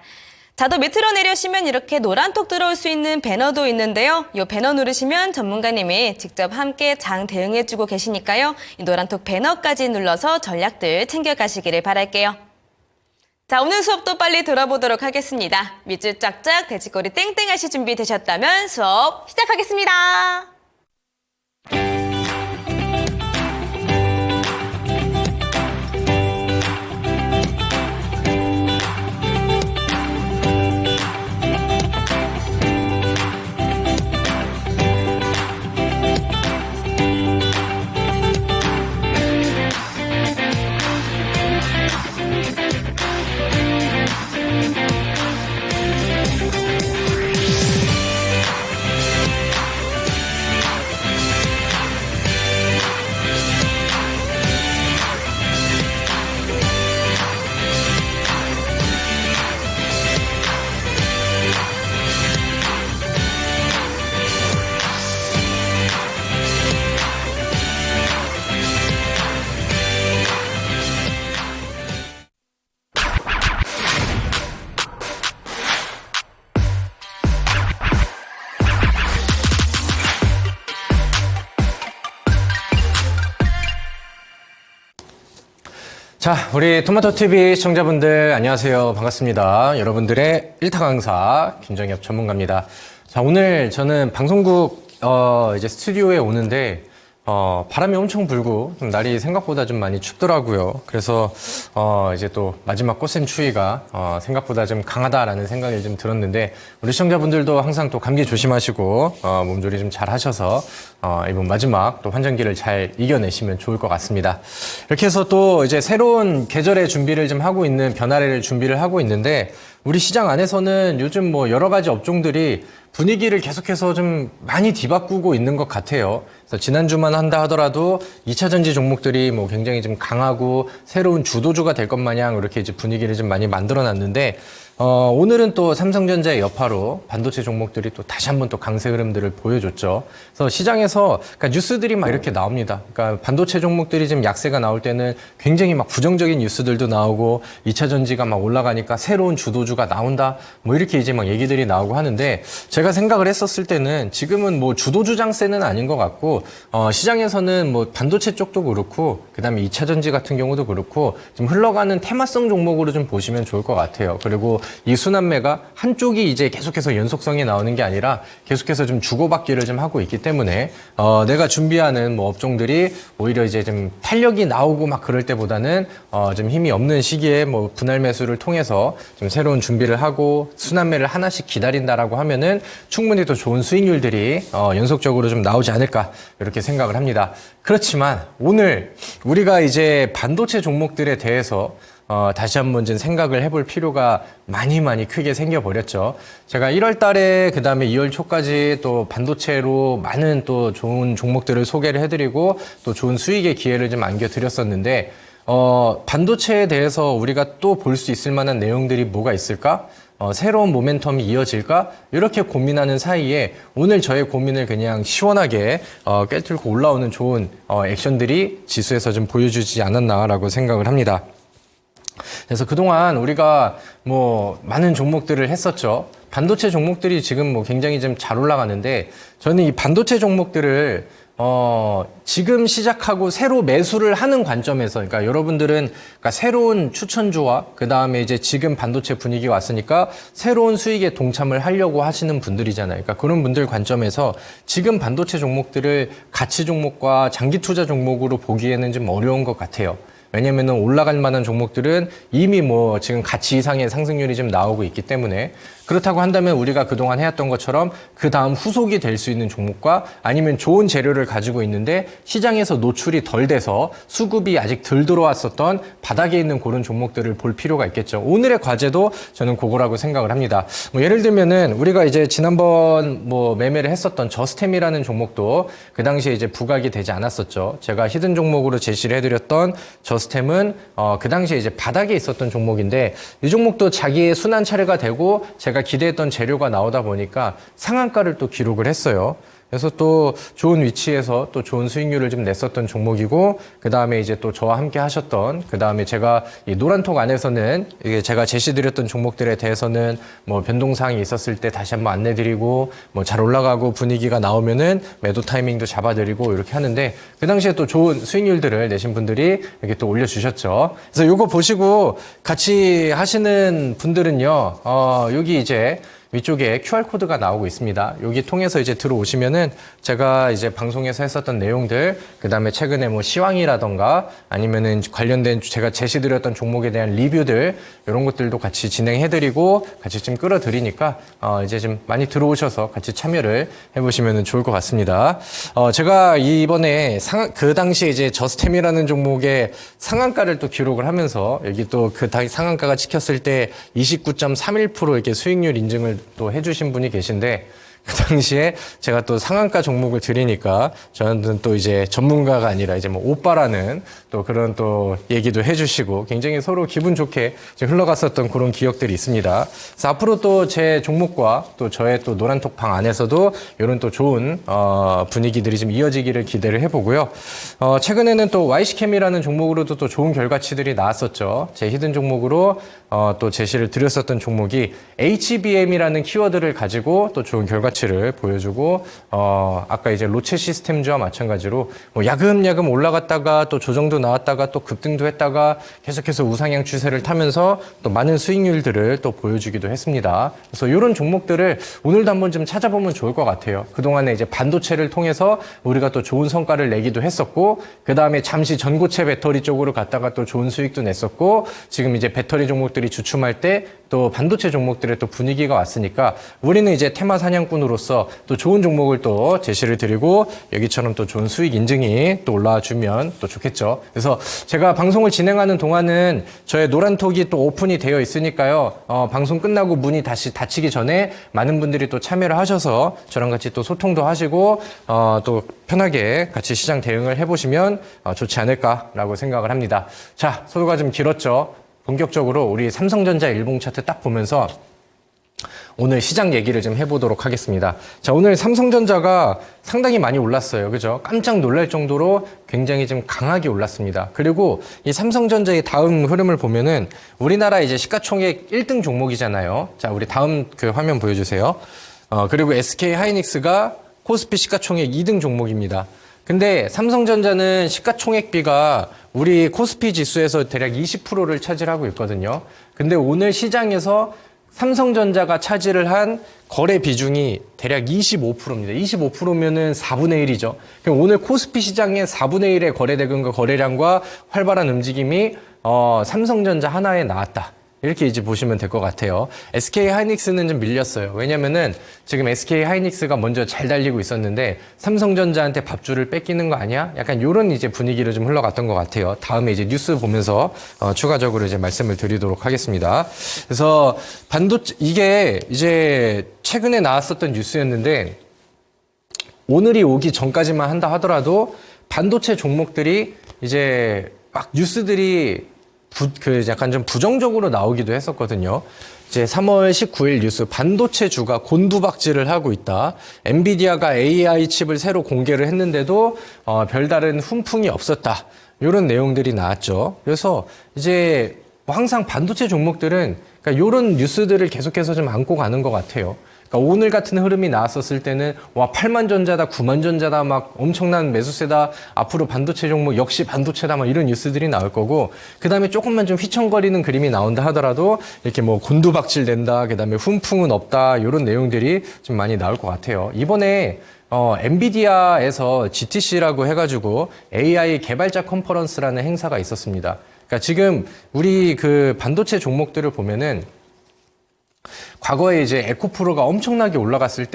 자, 더 밑으로 내려오시면 이렇게 노란톡 들어올 수 있는 배너도 있는데요. 이 배너 누르시면 전문가님이 직접 함께 장 대응해주고 계시니까요. 이 노란톡 배너까지 눌러서 전략들 챙겨가시기를 바랄게요. 자, 오늘 수업도 빨리 들어보도록 하겠습니다. 밑줄 쫙쫙, 돼지꼬리 땡땡 하실 준비 되셨다면 수업 시작하겠습니다. 자, 우리 토마토TV 시청자분들 안녕하세요. 반갑습니다. 여러분들의 1타 강사 김정엽 전문가입니다. 자, 오늘 저는 방송국 이제 스튜디오에 오는데 바람이 엄청 불고 좀 날이 생각보다 좀 많이 춥더라고요. 그래서 이제 또 마지막 꽃샘 추위가 생각보다 좀 강하다라는 생각이 좀 들었는데 우리 시청자분들도 항상 또 감기 조심하시고 몸조리 좀 잘 하셔서 이번 마지막 또 환절기를 잘 이겨내시면 좋을 것 같습니다. 이렇게 해서 또 이제 새로운 계절의 준비를 좀 하고 있는 변화를 준비를 하고 있는데 우리 시장 안에서는 요즘 뭐 여러 가지 업종들이 분위기를 계속해서 좀 많이 뒤바꾸고 있는 것 같아요. 그래서 지난주만 한다 하더라도 2차 전지 종목들이 뭐 굉장히 좀 강하고 새로운 주도주가 될 것 마냥 이렇게 이제 분위기를 좀 많이 만들어 놨는데 오늘은 또 삼성전자의 여파로 반도체 종목들이 또 다시 한번 또 강세 흐름들을 보여줬죠. 그래서 시장에서 그러니까 뉴스들이 막 이렇게 나옵니다. 그러니까 반도체 종목들이 지금 약세가 나올 때는 굉장히 막 부정적인 뉴스들도 나오고 2차 전지가 막 올라가니까 새로운 주도주가 나온다. 뭐 이렇게 이제 막 얘기들이 나오고 하는데 제가 생각을 했었을 때는 지금은 뭐 주도주 장세는 아닌 것 같고 시장에서는 뭐 반도체 쪽도 그렇고 그다음에 2차 전지 같은 경우도 그렇고 좀 흘러가는 테마성 종목으로 좀 보시면 좋을 것 같아요. 그리고 이 순환매가 한쪽이 이제 계속해서 연속성이 나오는 게 아니라 계속해서 좀 주고받기를 좀 하고 있기 때문에 내가 준비하는 뭐 업종들이 오히려 이제 좀 탄력이 나오고 막 그럴 때보다는 좀 힘이 없는 시기에 뭐 분할 매수를 통해서 좀 새로운 준비를 하고 순환매를 하나씩 기다린다라고 하면은 충분히 또 좋은 수익률들이 연속적으로 좀 나오지 않을까 이렇게 생각을 합니다. 그렇지만 오늘 우리가 이제 반도체 종목들에 대해서 다시 한번 좀 생각을 해볼 필요가 많이 크게 생겨버렸죠. 제가 1월 달에 그 다음에 2월 초까지 또 반도체로 많은 또 좋은 종목들을 소개를 해드리고 또 좋은 수익의 기회를 좀 안겨드렸었는데 반도체에 대해서 우리가 또 볼 수 있을 만한 내용들이 뭐가 있을까? 새로운 모멘텀이 이어질까? 이렇게 고민하는 사이에 오늘 저의 고민을 그냥 시원하게 꿰뚫고 올라오는 좋은 액션들이 지수에서 좀 보여주지 않았나라고 생각을 합니다. 그래서 그동안 우리가 뭐 많은 종목들을 했었죠. 반도체 종목들이 지금 뭐 굉장히 좀 잘 올라가는데 저는 이 반도체 종목들을 지금 시작하고 새로 매수를 하는 관점에서, 그러니까 여러분들은 그러니까 새로운 추천주와 그 다음에 이제 지금 반도체 분위기가 왔으니까 새로운 수익에 동참을 하려고 하시는 분들이잖아요. 그러니까 그런 분들 관점에서 지금 반도체 종목들을 가치 종목과 장기 투자 종목으로 보기에는 좀 어려운 것 같아요. 왜냐면은 올라갈 만한 종목들은 이미 뭐 지금 가치 이상의 상승률이 좀 나오고 있기 때문에 그렇다고 한다면 우리가 그동안 해왔던 것처럼 그 다음 후속이 될 수 있는 종목과 아니면 좋은 재료를 가지고 있는데 시장에서 노출이 덜 돼서 수급이 아직 덜 들어왔었던 바닥에 있는 그런 종목들을 볼 필요가 있겠죠. 오늘의 과제도 저는 그거라고 생각을 합니다. 뭐 예를 들면은 우리가 이제 지난번 뭐 매매를 했었던 저스템이라는 종목도 그 당시에 이제 부각이 되지 않았었죠. 제가 히든 종목으로 제시를 해드렸던 저스템은 그 당시에 이제 바닥에 있었던 종목인데 이 종목도 자기의 순환 차례가 되고 제가 기대했던 재료가 나오다 보니까 상한가를 또 기록을 했어요. 그래서 또 좋은 위치에서 또 좋은 수익률을 좀 냈었던 종목이고 그 다음에 이제 또 저와 함께 하셨던 그 다음에 제가 이 노란톡 안에서는 이게 제가 제시드렸던 종목들에 대해서는 뭐 변동사항이 있었을 때 다시 한번 안내드리고 뭐 잘 올라가고 분위기가 나오면은 매도 타이밍도 잡아드리고 이렇게 하는데 그 당시에 또 좋은 수익률들을 내신 분들이 이렇게 또 올려주셨죠. 그래서 요거 보시고 같이 하시는 분들은요, 여기 이제 위쪽에 QR코드가 나오고 있습니다. 여기 통해서 이제 들어오시면은 제가 이제 방송에서 했었던 내용들, 그 다음에 최근에 뭐 시황이라던가 아니면은 관련된 제가 제시드렸던 종목에 대한 리뷰들, 이런 것들도 같이 진행해드리고 같이 좀 끌어드리니까, 이제 좀 많이 들어오셔서 같이 참여를 해보시면 좋을 것 같습니다. 제가 이번에 그 당시에 이제 저스템이라는 종목의 상한가를 또 기록을 하면서 여기 또 그 상한가가 찍혔을 때 29.31% 이렇게 수익률 인증을 또 해주신 분이 계신데 그 당시에 제가 또 상한가 종목을 드리니까 저는 또 이제 전문가가 아니라 이제 뭐 오빠라는 또 그런 또 얘기도 해주시고 굉장히 서로 기분 좋게 흘러갔었던 그런 기억들이 있습니다. 그래서 앞으로 또 제 종목과 또 저의 또 노란톡방 안에서도 이런 또 좋은 분위기들이 좀 이어지기를 기대를 해보고요. 최근에는 또 YC캠이라는 종목으로도 또 좋은 결과치들이 나왔었죠. 제 히든 종목으로 또 제시를 드렸었던 종목이 HBM이라는 키워드를 가지고 또 좋은 결과치를 보여주고 아까 이제 로체 시스템주와 마찬가지로 뭐 야금야금 올라갔다가 또 조정도 나왔다가 또 급등도 했다가 계속해서 우상향 추세를 타면서 또 많은 수익률들을 또 보여주기도 했습니다. 그래서 이런 종목들을 오늘도 한번 좀 찾아보면 좋을 것 같아요. 그동안에 이제 반도체를 통해서 우리가 또 좋은 성과를 내기도 했었고, 그 다음에 잠시 전고체 배터리 쪽으로 갔다가 또 좋은 수익도 냈었고, 지금 이제 배터리 종목들이 주춤할 때 또 반도체 종목들의 또 분위기가 왔으니까 우리는 이제 테마 사냥꾼으로서 또 좋은 종목을 또 제시를 드리고 여기처럼 또 좋은 수익 인증이 또 올라와 주면 또 좋겠죠. 그래서 제가 방송을 진행하는 동안은 저의 노란톡이 또 오픈이 되어 있으니까요. 방송 끝나고 문이 다시 닫히기 전에 많은 분들이 또 참여를 하셔서 저랑 같이 또 소통도 하시고 또 편하게 같이 시장 대응을 해보시면 좋지 않을까라고 생각을 합니다. 자, 소요가 좀 길었죠. 본격적으로 우리 삼성전자 일봉 차트 딱 보면서 오늘 시장 얘기를 좀 해보도록 하겠습니다. 자, 오늘 삼성전자가 상당히 많이 올랐어요. 그죠? 깜짝 놀랄 정도로 굉장히 좀 강하게 올랐습니다. 그리고 이 삼성전자의 다음 흐름을 보면은 우리나라 이제 시가총액 1등 종목이잖아요. 자, 우리 다음 그 화면 보여주세요. 그리고 SK 하이닉스가 코스피 시가총액 2등 종목입니다. 근데 삼성전자는 시가총액비가 우리 코스피 지수에서 대략 20%를 차지하고 있거든요. 근데 오늘 시장에서 삼성전자가 차지를 한 거래 비중이 대략 25%입니다. 25%면은 4분의 1이죠. 오늘 코스피 시장의 4분의 1의 거래 대금과 거래량과 활발한 움직임이 삼성전자 하나에 나왔다. 이렇게 이제 보시면 될 것 같아요. SK 하이닉스는 좀 밀렸어요. 왜냐면은 지금 SK 하이닉스가 먼저 잘 달리고 있었는데 삼성전자한테 밥줄을 뺏기는 거 아니야? 약간 이런 이제 분위기로 좀 흘러갔던 것 같아요. 다음에 이제 뉴스 보면서 추가적으로 이제 말씀을 드리도록 하겠습니다. 그래서 반도체 이게 이제 최근에 나왔었던 뉴스였는데 오늘이 오기 전까지만 한다 하더라도 반도체 종목들이 이제 막 뉴스들이 약간 좀 부정적으로 나오기도 했었거든요. 이제 3월 19일 뉴스 반도체주가 곤두박질을 하고 있다. 엔비디아가 AI 칩을 새로 공개를 했는데도 별다른 훈풍이 없었다. 이런 내용들이 나왔죠. 그래서 이제 항상 반도체 종목들은 그러니까 이런 뉴스들을 계속해서 좀 안고 가는 것 같아요. 그러니까 오늘 같은 흐름이 나왔었을 때는 와 8만 전자다 9만 전자다 막 엄청난 매수세다 앞으로 반도체 종목 역시 반도체다 막 이런 뉴스들이 나올 거고 그다음에 조금만 좀 휘청거리는 그림이 나온다 하더라도 이렇게 뭐 곤두박질 된다 그다음에 훈풍은 없다 이런 내용들이 좀 많이 나올 것 같아요. 이번에 엔비디아에서 GTC라고 해가지고 AI 개발자 컨퍼런스라는 행사가 있었습니다. 그러니까 지금 우리 그 반도체 종목들을 보면은 과거에 이제 에코프로가 엄청나게 올라갔을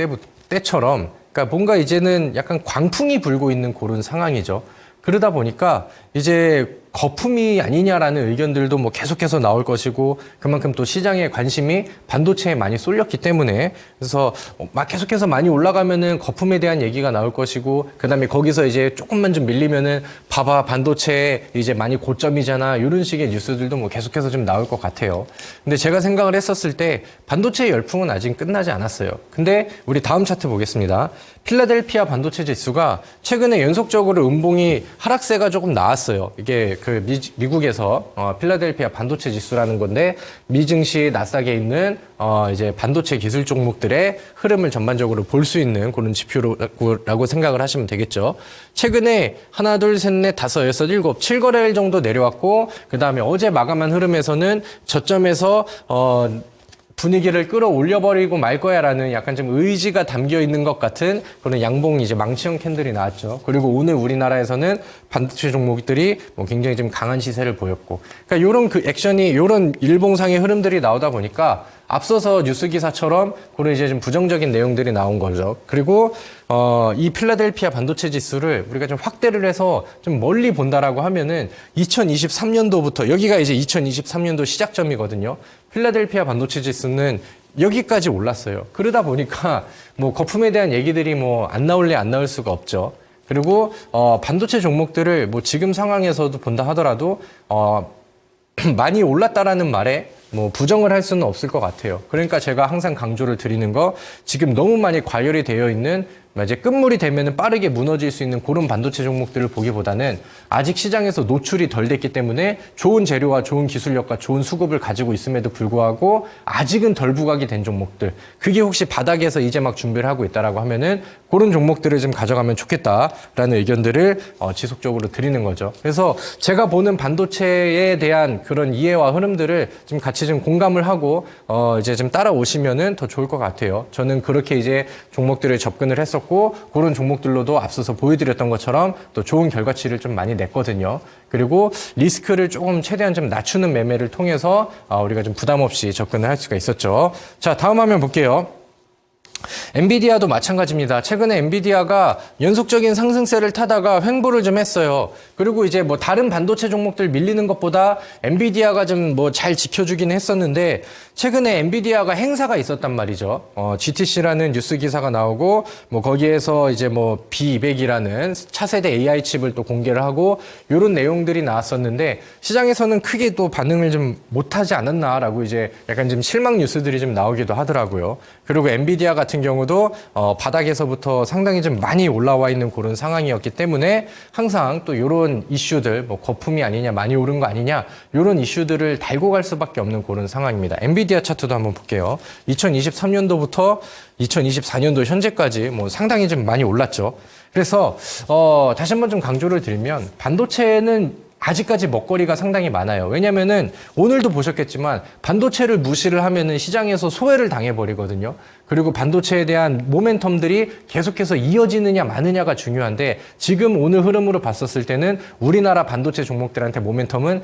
때처럼 그러니까 뭔가 이제는 약간 광풍이 불고 있는 그런 상황이죠. 그러다 보니까 이제 거품이 아니냐라는 의견들도 뭐 계속해서 나올 것이고 그만큼 또 시장의 관심이 반도체에 많이 쏠렸기 때문에 그래서 막 계속해서 많이 올라가면은 거품에 대한 얘기가 나올 것이고 그다음에 거기서 이제 조금만 좀 밀리면은 봐봐 반도체 이제 많이 고점이잖아 이런 식의 뉴스들도 뭐 계속해서 좀 나올 것 같아요. 근데 제가 생각을 했었을 때 반도체 열풍은 아직 끝나지 않았어요. 근데 우리 다음 차트 보겠습니다. 필라델피아 반도체 지수가 최근에 연속적으로 음봉이 하락세가 조금 나왔어요. 이게 그 미국에서 필라델피아 반도체 지수라는 건데 미증시 나스닥에 있는 이제 반도체 기술 종목들의 흐름을 전반적으로 볼 수 있는 그런 지표라고 생각을 하시면 되겠죠. 최근에 하나, 둘, 셋, 넷, 다섯, 여섯, 일곱, 7거래일 정도 내려왔고 그 다음에 어제 마감한 흐름에서는 저점에서 분위기를 끌어올려버리고 말 거야라는 약간 좀 의지가 담겨 있는 것 같은 그런 양봉 이제 망치형 캔들이 나왔죠. 그리고 오늘 우리나라에서는 반도체 종목들이 뭐 굉장히 좀 강한 시세를 보였고, 그러니까 이런 그 액션이 이런 일봉상의 흐름들이 나오다 보니까 앞서서 뉴스 기사처럼 그런 이제 좀 부정적인 내용들이 나온 거죠. 그리고 이 필라델피아 반도체 지수를 우리가 좀 확대를 해서 좀 멀리 본다라고 하면은 2023년도부터 여기가 이제 2023년도 시작점이거든요. 필라델피아 반도체 지수는 여기까지 올랐어요. 그러다 보니까 뭐 거품에 대한 얘기들이 뭐 안 나올래 안 나올 수가 없죠. 그리고 반도체 종목들을 뭐 지금 상황에서도 본다 하더라도 많이 올랐다라는 말에 뭐 부정을 할 수는 없을 것 같아요. 그러니까 제가 항상 강조를 드리는 거 지금 너무 많이 과열이 되어 있는 이제 끝물이 되면은 빠르게 무너질 수 있는 그런 반도체 종목들을 보기보다는 아직 시장에서 노출이 덜 됐기 때문에 좋은 재료와 좋은 기술력과 좋은 수급을 가지고 있음에도 불구하고 아직은 덜 부각이 된 종목들, 그게 혹시 바닥에서 이제 막 준비를 하고 있다라고 하면은 그런 종목들을 좀 가져가면 좋겠다라는 의견들을 지속적으로 드리는 거죠. 그래서 제가 보는 반도체에 대한 그런 이해와 흐름들을 좀 같이 좀 공감을 하고 이제 좀 따라오시면은 더 좋을 것 같아요. 저는 그렇게 이제 종목들을 접근을 했었고 그런 종목들로도 앞서서 보여드렸던 것처럼 또 좋은 결과치를 좀 많이 냈거든요. 그리고 리스크를 조금 최대한 좀 낮추는 매매를 통해서 우리가 좀 부담 없이 접근을 할 수가 있었죠. 자, 다음 화면 볼게요. 엔비디아도 마찬가지입니다. 최근에 엔비디아가 연속적인 상승세를 타다가 횡보를 좀 했어요. 그리고 이제 뭐 다른 반도체 종목들 밀리는 것보다 엔비디아가 좀 뭐 잘 지켜주긴 했었는데 최근에 엔비디아가 행사가 있었단 말이죠. GTC라는 뉴스 기사가 나오고 뭐 거기에서 이제 뭐 B200이라는 차세대 AI 칩을 또 공개를 하고 이런 내용들이 나왔었는데 시장에서는 크게 또 반응을 좀 못하지 않았나라고 이제 약간 좀 실망 뉴스들이 좀 나오기도 하더라고요. 그리고 엔비디아 같은 경우도 바닥에서부터 상당히 좀 많이 올라와 있는 그런 상황이었기 때문에 항상 또 이런 이슈들, 뭐 거품이 아니냐, 많이 오른 거 아니냐, 이런 이슈들을 달고 갈 수밖에 없는 그런 상황입니다. 엔비디아 차트도 한번 볼게요. 2023년도부터 2024년도 현재까지 뭐 상당히 좀 많이 올랐죠. 그래서 다시 한번 좀 강조를 드리면 반도체는 아직까지 먹거리가 상당히 많아요. 왜냐면은 오늘도 보셨겠지만 반도체를 무시를 하면은 시장에서 소외를 당해버리거든요. 그리고 반도체에 대한 모멘텀들이 계속해서 이어지느냐 마느냐가 중요한데 지금 오늘 흐름으로 봤었을 때는 우리나라 반도체 종목들한테 모멘텀은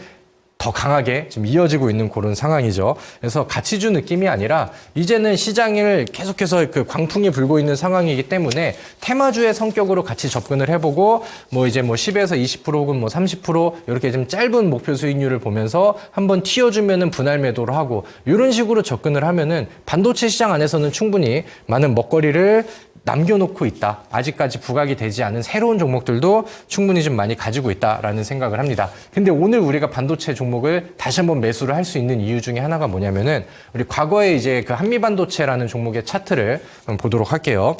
더 강하게 지금 이어지고 있는 그런 상황이죠. 그래서 가치주 느낌이 아니라 이제는 시장을 계속해서 그 광풍이 불고 있는 상황이기 때문에 테마주의 성격으로 같이 접근을 해보고 뭐 이제 뭐 10에서 20% 혹은 뭐 30% 이렇게 좀 짧은 목표 수익률을 보면서 한번 튀어주면은 분할 매도를 하고 이런 식으로 접근을 하면은 반도체 시장 안에서는 충분히 많은 먹거리를 남겨놓고 있다. 아직까지 부각이 되지 않은 새로운 종목들도 충분히 좀 많이 가지고 있다라는 생각을 합니다. 근데 오늘 우리가 반도체 종목을 다시 한번 매수를 할 수 있는 이유 중에 하나가 뭐냐면은 우리 과거에 이제 그 한미반도체라는 종목의 차트를 보도록 할게요.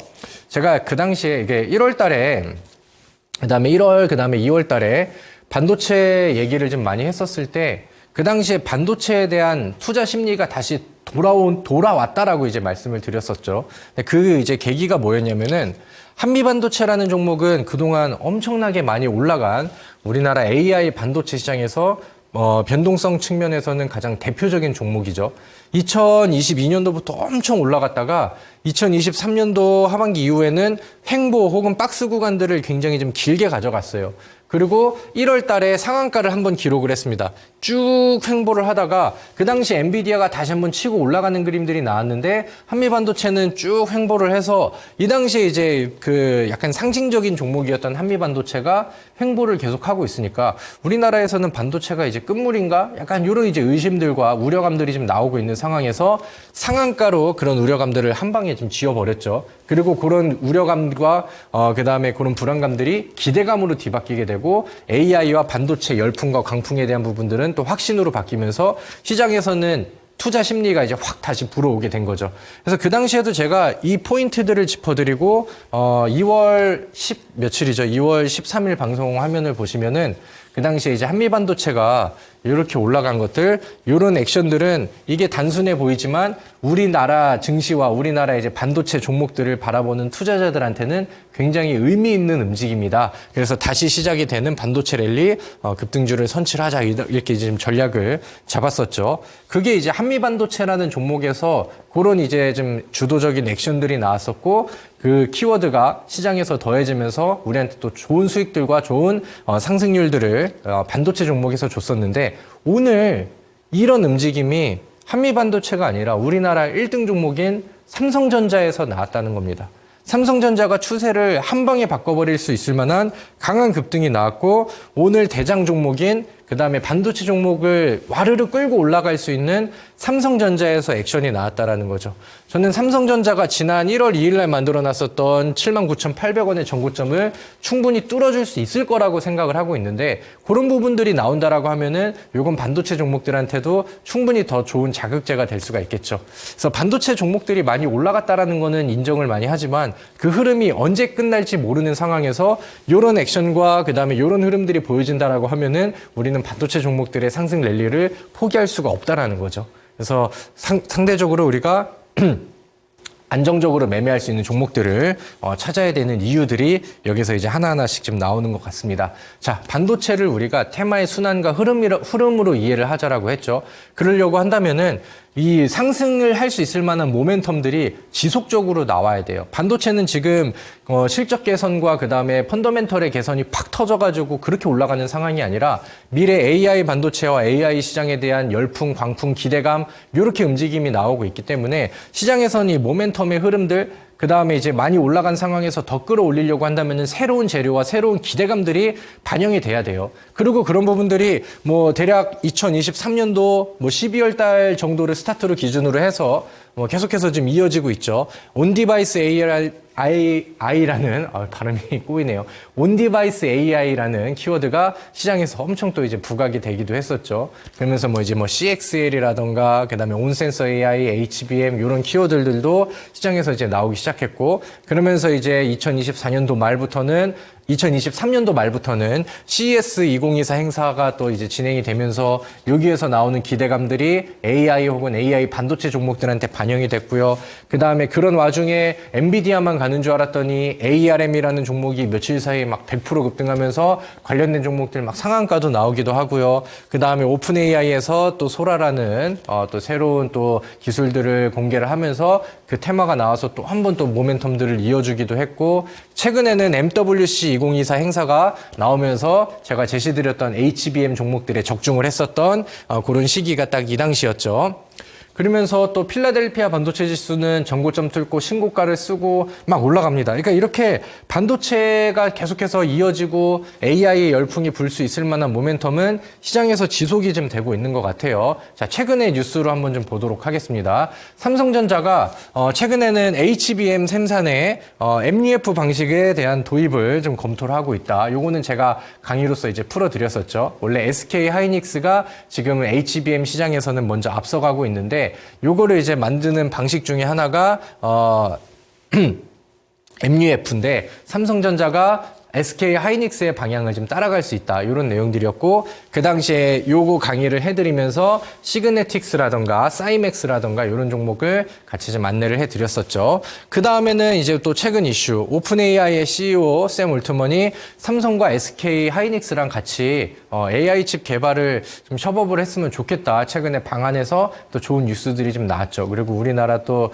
제가 그 당시에 이게 1월 달에 그다음에 1월 그다음에 2월 달에 반도체 얘기를 좀 많이 했었을 때 그 당시에 반도체에 대한 투자 심리가 다시 돌아왔다라고 이제 말씀을 드렸었죠. 그 이제 계기가 뭐였냐면은 한미반도체라는 종목은 그동안 엄청나게 많이 올라간 우리나라 AI 반도체 시장에서 변동성 측면에서는 가장 대표적인 종목이죠. 2022년도부터 엄청 올라갔다가 2023년도 하반기 이후에는 횡보 혹은 박스 구간들을 굉장히 좀 길게 가져갔어요. 그리고 1월 달에 상한가를 한번 기록을 했습니다. 쭉 횡보를 하다가 그 당시 엔비디아가 다시 한번 치고 올라가는 그림들이 나왔는데 한미반도체는 쭉 횡보를 해서 이 당시에 이제 그 약간 상징적인 종목이었던 한미반도체가 횡보를 계속하고 있으니까 우리나라에서는 반도체가 이제 끝물인가? 약간 이런 이제 의심들과 우려감들이 좀 나오고 있는 상황에서 상한가로 그런 우려감들을 한 방에 좀 지워버렸죠. 그리고 그런 우려감과 그다음에 그런 불안감들이 기대감으로 뒤바뀌게 되고 AI와 반도체 열풍과 광풍에 대한 부분들은 또 확신으로 바뀌면서 시장에서는 투자 심리가 이제 확 다시 불어오게 된 거죠. 그래서 그 당시에도 제가 이 포인트들을 짚어드리고 2월 13일 방송 화면을 보시면은 그 당시에 이제 한미반도체가 이렇게 올라간 것들, 이런 액션들은 이게 단순해 보이지만 우리나라 증시와 우리나라 이제 반도체 종목들을 바라보는 투자자들한테는 굉장히 의미 있는 움직임이다. 그래서 다시 시작이 되는 반도체 랠리 급등주를 선취하자 이렇게 지금 전략을 잡았었죠. 그게 이제 한미반도체라는 종목에서 그런 이제 좀 주도적인 액션들이 나왔었고 그 키워드가 시장에서 더해지면서 우리한테 또 좋은 수익들과 좋은 상승률들을 반도체 종목에서 줬었는데 오늘 이런 움직임이 한미반도체가 아니라 우리나라 1등 종목인 삼성전자에서 나왔다는 겁니다. 삼성전자가 추세를 한 방에 바꿔버릴 수 있을 만한 강한 급등이 나왔고 오늘 대장 종목인 그다음에 반도체 종목을 와르르 끌고 올라갈 수 있는 삼성전자에서 액션이 나왔다라는 거죠. 저는 삼성전자가 지난 1월 2일 날 만들어 놨었던 79,800원의 전고점을 충분히 뚫어줄 수 있을 거라고 생각을 하고 있는데 그런 부분들이 나온다라고 하면은 요건 반도체 종목들한테도 충분히 더 좋은 자극제가 될 수가 있겠죠. 그래서 반도체 종목들이 많이 올라갔다라는 거는 인정을 많이 하지만 그 흐름이 언제 끝날지 모르는 상황에서 요런 액션과 그다음에 요런 흐름들이 보여진다라고 하면은 우리는 반도체 종목들의 상승 랠리를 포기할 수가 없다라는 거죠. 그래서 상대적으로 우리가 안정적으로 매매할 수 있는 종목들을 찾아야 되는 이유들이 여기서 이제 하나하나씩 지금 나오는 것 같습니다. 자, 반도체를 우리가 테마의 순환과 흐름으로 이해를 하자라고 했죠. 그러려고 한다면은 이 상승을 할 수 있을 만한 모멘텀들이 지속적으로 나와야 돼요. 반도체는 지금 실적 개선과 그다음에 펀더멘털의 개선이 팍 터져가지고 그렇게 올라가는 상황이 아니라 미래 AI 반도체와 AI 시장에 대한 열풍, 광풍, 기대감 이렇게 움직임이 나오고 있기 때문에 시장에서는 이 모멘텀의 흐름들 그 다음에 이제 많이 올라간 상황에서 더 끌어올리려고 한다면은 새로운 재료와 새로운 기대감들이 반영이 돼야 돼요. 그리고 그런 부분들이 뭐 대략 2023년도 뭐 12월 달 정도를 스타트로 기준으로 해서 뭐 계속해서 지금 이어지고 있죠. 온디바이스 AI라는 발음이 꼬이네요. 온디바이스 AI라는 키워드가 시장에서 엄청 또 이제 부각이 되기도 했었죠. 그러면서 뭐 이제 뭐 CXL이라던가 그다음에 온센서 AI, HBM 이런 키워드들도 시장에서 이제 나오기 시작했고 그러면서 이제 2023년도 말부터는 CES 2024 행사가 또 이제 진행이 되면서 여기에서 나오는 기대감들이 AI 혹은 AI 반도체 종목들한테 반영이 됐고요. 그 다음에 그런 와중에 엔비디아만 가는 줄 알았더니 ARM이라는 종목이 며칠 사이에 막 100% 급등하면서 관련된 종목들 막 상한가도 나오기도 하고요. 그 다음에 오픈 AI에서 또 소라라는 또 새로운 또 기술들을 공개를 하면서 그 테마가 나와서 또 한 번 또 모멘텀들을 이어주기도 했고 최근에는 MWC 2024 행사가 나오면서 제가 제시드렸던 HBM 종목들에 적중을 했었던 그런 시기가 딱 이 당시였죠. 그러면서 또 필라델피아 반도체 지수는 전고점 뚫고 신고가를 쓰고 막 올라갑니다. 그러니까 이렇게 반도체가 계속해서 이어지고 AI의 열풍이 불 수 있을 만한 모멘텀은 시장에서 지속이 좀 되고 있는 것 같아요. 자, 최근의 뉴스로 한번 좀 보도록 하겠습니다. 삼성전자가 최근에는 HBM 생산에 MUF 방식에 대한 도입을 좀 검토를 하고 있다. 요거는 제가 강의로서 이제 풀어드렸었죠. 원래 SK 하이닉스가 지금 HBM 시장에서는 먼저 앞서가고 있는데 요거를 이제 만드는 방식 중에 하나가 MUF인데 삼성전자가 SK 하이닉스의 방향을 좀 따라갈 수 있다. 이런 내용들이었고 그 당시에 요거 강의를 해드리면서 시그네틱스라던가 사이맥스라던가 이런 종목을 같이 좀 안내를 해드렸었죠. 그 다음에는 이제 또 최근 이슈 오픈 AI의 CEO 샘 올트먼이 삼성과 SK 하이닉스랑 같이 AI 칩 개발을 좀 협업을 했으면 좋겠다. 최근에 방안에서 또 좋은 뉴스들이 좀 나왔죠. 그리고 우리나라 또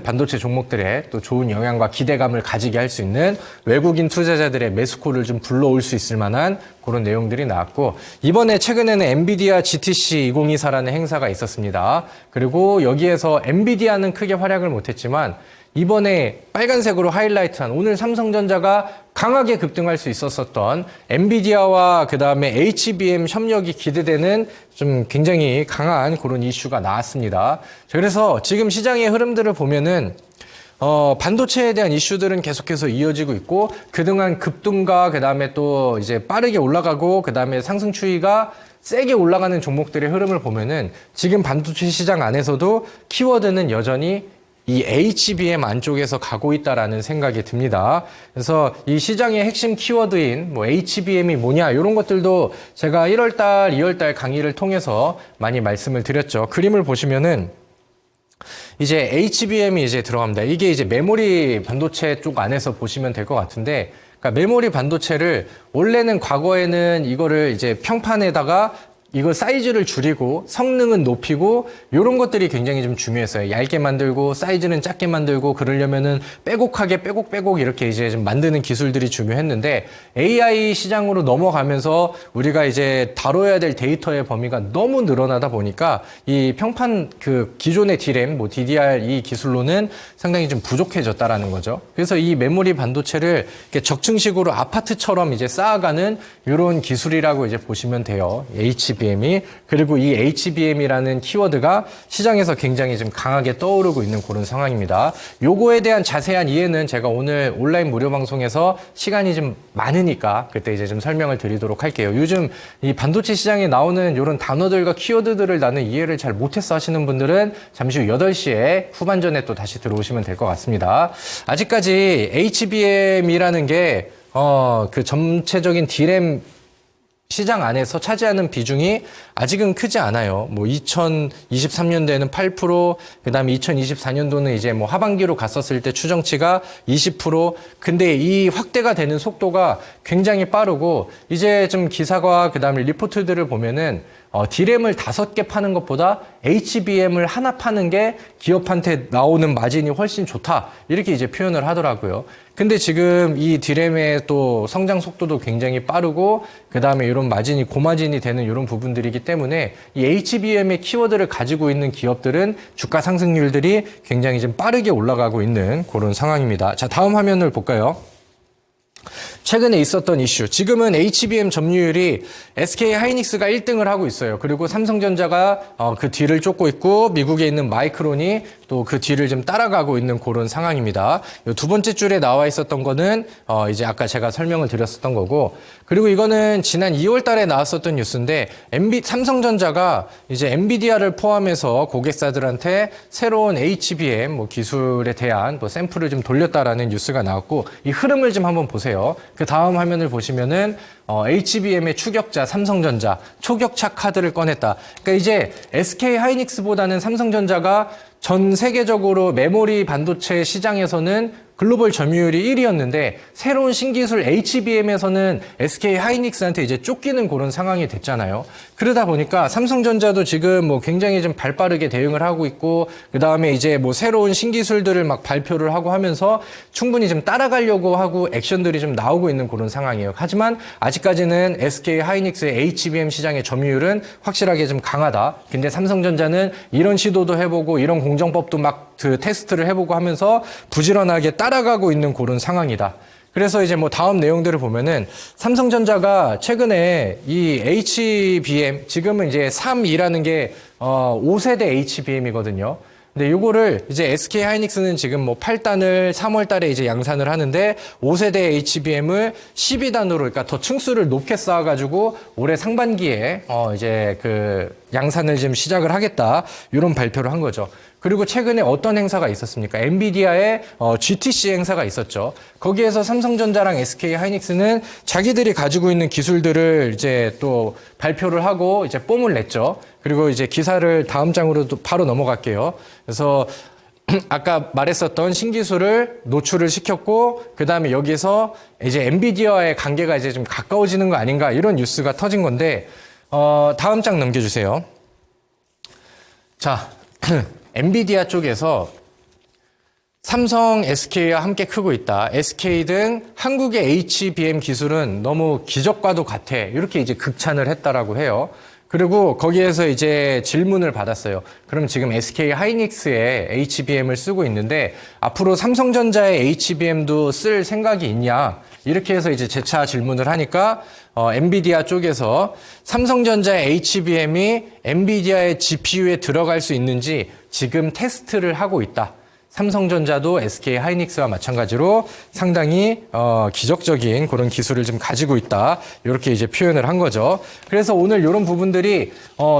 반도체 종목들에 또 좋은 영향과 기대감을 가지게 할 수 있는 외국인 투자자들의 매수콜을 좀 불러올 수 있을 만한 그런 내용들이 나왔고 이번에 최근에는 엔비디아 GTC 2024라는 행사가 있었습니다. 그리고 여기에서 엔비디아는 크게 활약을 못했지만 이번에 빨간색으로 하이라이트한 오늘 삼성전자가 강하게 급등할 수 있었던 엔비디아와 그 다음에 HBM 협력이 기대되는 좀 굉장히 강한 그런 이슈가 나왔습니다. 그래서 지금 시장의 흐름들을 보면은 반도체에 대한 이슈들은 계속해서 이어지고 있고 그동안 급등과 그 다음에 또 이제 빠르게 올라가고 그 다음에 상승 추이가 세게 올라가는 종목들의 흐름을 보면은 지금 반도체 시장 안에서도 키워드는 여전히 이 HBM 안쪽에서 가고 있다라는 생각이 듭니다. 그래서 이 시장의 핵심 키워드인 뭐 HBM이 뭐냐 이런 것들도 제가 1월달, 2월달 강의를 통해서 많이 말씀을 드렸죠. 그림을 보시면은 이제 HBM이 이제 들어갑니다. 이게 이제 메모리 반도체 쪽 안에서 보시면 될 것 같은데, 그러니까 메모리 반도체를 원래는 과거에는 이거를 이제 평판에다가 이거 사이즈를 줄이고 성능은 높이고 이런 것들이 굉장히 좀 중요했어요. 얇게 만들고 사이즈는 작게 만들고 그러려면은 빼곡하게 빼곡 이렇게 이제 좀 만드는 기술들이 중요했는데 AI 시장으로 넘어가면서 우리가 이제 다뤄야 될 데이터의 범위가 너무 늘어나다 보니까 이 평판 그 기존의 DRAM, 뭐 DDR 이 기술로는 상당히 좀 부족해졌다라는 거죠. 그래서 이 메모리 반도체를 이렇게 적층식으로 아파트처럼 이제 쌓아가는 이런 기술이라고 이제 보시면 돼요. HBM이. 그리고 이 HBM이라는 키워드가 시장에서 굉장히 좀 강하게 떠오르고 있는 그런 상황입니다. 요거에 대한 자세한 이해는 제가 오늘 온라인 무료 방송에서 시간이 좀 많으니까 그때 이제 좀 설명을 드리도록 할게요. 요즘 이 반도체 시장에 나오는 이런 단어들과 키워드들을 나는 이해를 잘 못했어 하시는 분들은 잠시 후 8시에 후반전에 또 다시 들어오시면 될 것 같습니다. 아직까지 HBM이라는 게 그 전체적인 DRAM 시장 안에서 차지하는 비중이 아직은 크지 않아요. 뭐 2023년도에는 8%, 그다음에 2024년도는 이제 뭐 하반기로 갔었을 때 추정치가 20%. 근데 이 확대가 되는 속도가 굉장히 빠르고 이제 좀 기사와 그다음에 리포트들을 보면은 DRAM을 5개 파는 것보다 HBM을 하나 파는 게 기업한테 나오는 마진이 훨씬 좋다. 이렇게 이제 표현을 하더라고요. 근데 지금 이 DRAM의 또 성장 속도도 굉장히 빠르고 그다음에 이런 마진이 고마진이 되는 이런 부분들이기 때문에 이 HBM의 키워드를 가지고 있는 기업들은 주가 상승률들이 굉장히 좀 빠르게 올라가고 있는 그런 상황입니다. 자, 다음 화면을 볼까요? 최근에 있었던 이슈. 지금은 HBM 점유율이 SK 하이닉스가 1등을 하고 있어요. 그리고 삼성전자가 그 뒤를 쫓고 있고 미국에 있는 마이크론이 또 그 뒤를 좀 따라가고 있는 그런 상황입니다. 두 번째 줄에 나와 있었던 거는 이제 아까 제가 설명을 드렸었던 거고, 그리고 이거는 지난 2월 달에 나왔었던 뉴스인데 삼성전자가 이제 엔비디아를 포함해서 고객사들한테 새로운 HBM 뭐 기술에 대한 뭐 샘플을 좀 돌렸다라는 뉴스가 나왔고, 이 흐름을 좀 한번 보세요. 그 다음 화면을 보시면은 HBM의 추격자 삼성전자 초격차 카드를 꺼냈다. 그러니까 이제 SK 하이닉스보다는 삼성전자가 전 세계적으로 메모리 반도체 시장에서는 글로벌 점유율이 1위였는데 새로운 신기술 HBM에서는 SK 하이닉스한테 이제 쫓기는 그런 상황이 됐잖아요. 그러다 보니까 삼성전자도 지금 뭐 굉장히 좀 발빠르게 대응을 하고 있고, 그 다음에 이제 뭐 새로운 신기술들을 막 발표를 하고 하면서 충분히 좀 따라가려고 하고 액션들이 좀 나오고 있는 그런 상황이에요. 하지만 아직까지는 SK 하이닉스의 HBM 시장의 점유율은 확실하게 좀 강하다. 근데 삼성전자는 이런 시도도 해보고 이런 공정법도 막 그 테스트를 해보고 하면서 부지런하게 따라가고 있는 그런 상황이다. 그래서 이제 뭐 다음 내용들을 보면은 삼성전자가 최근에 이 HBM, 지금은 이제 3이라는 게 5세대 HBM이거든요. 근데 요거를 이제 SK 하이닉스는 지금 뭐 8단을 3월 달에 이제 양산을 하는데 5세대 HBM을 12단으로, 그러니까 더 층수를 높게 쌓아가지고 올해 상반기에 이제 그 양산을 지금 시작을 하겠다. 이런 발표를 한 거죠. 그리고 최근에 어떤 행사가 있었습니까? 엔비디아의 GTC 행사가 있었죠. 거기에서 삼성전자랑 SK 하이닉스는 자기들이 가지고 있는 기술들을 이제 또 발표를 하고 이제 뽐을 냈죠. 그리고 이제 기사를 다음 장으로 바로 넘어갈게요. 그래서 아까 말했었던 신기술을 노출을 시켰고, 그 다음에 여기서 이제 엔비디아의 관계가 이제 좀 가까워지는 거 아닌가, 이런 뉴스가 터진 건데, 다음 장 넘겨주세요. 자, 엔비디아 쪽에서 삼성, SK와 함께 크고 있다. SK 등 한국의 HBM 기술은 너무 기적과도 같아. 이렇게 이제 극찬을 했다라고 해요. 그리고 거기에서 이제 질문을 받았어요. 그럼 지금 SK 하이닉스의 HBM을 쓰고 있는데 앞으로 삼성전자의 HBM도 쓸 생각이 있냐? 이렇게 해서 이제 재차 질문을 하니까 엔비디아 쪽에서 삼성전자의 HBM이 엔비디아의 GPU에 들어갈 수 있는지 지금 테스트를 하고 있다. 삼성전자도 SK 하이닉스와 마찬가지로 상당히 기적적인 그런 기술을 좀 가지고 있다. 이렇게 이제 표현을 한 거죠. 그래서 오늘 이런 부분들이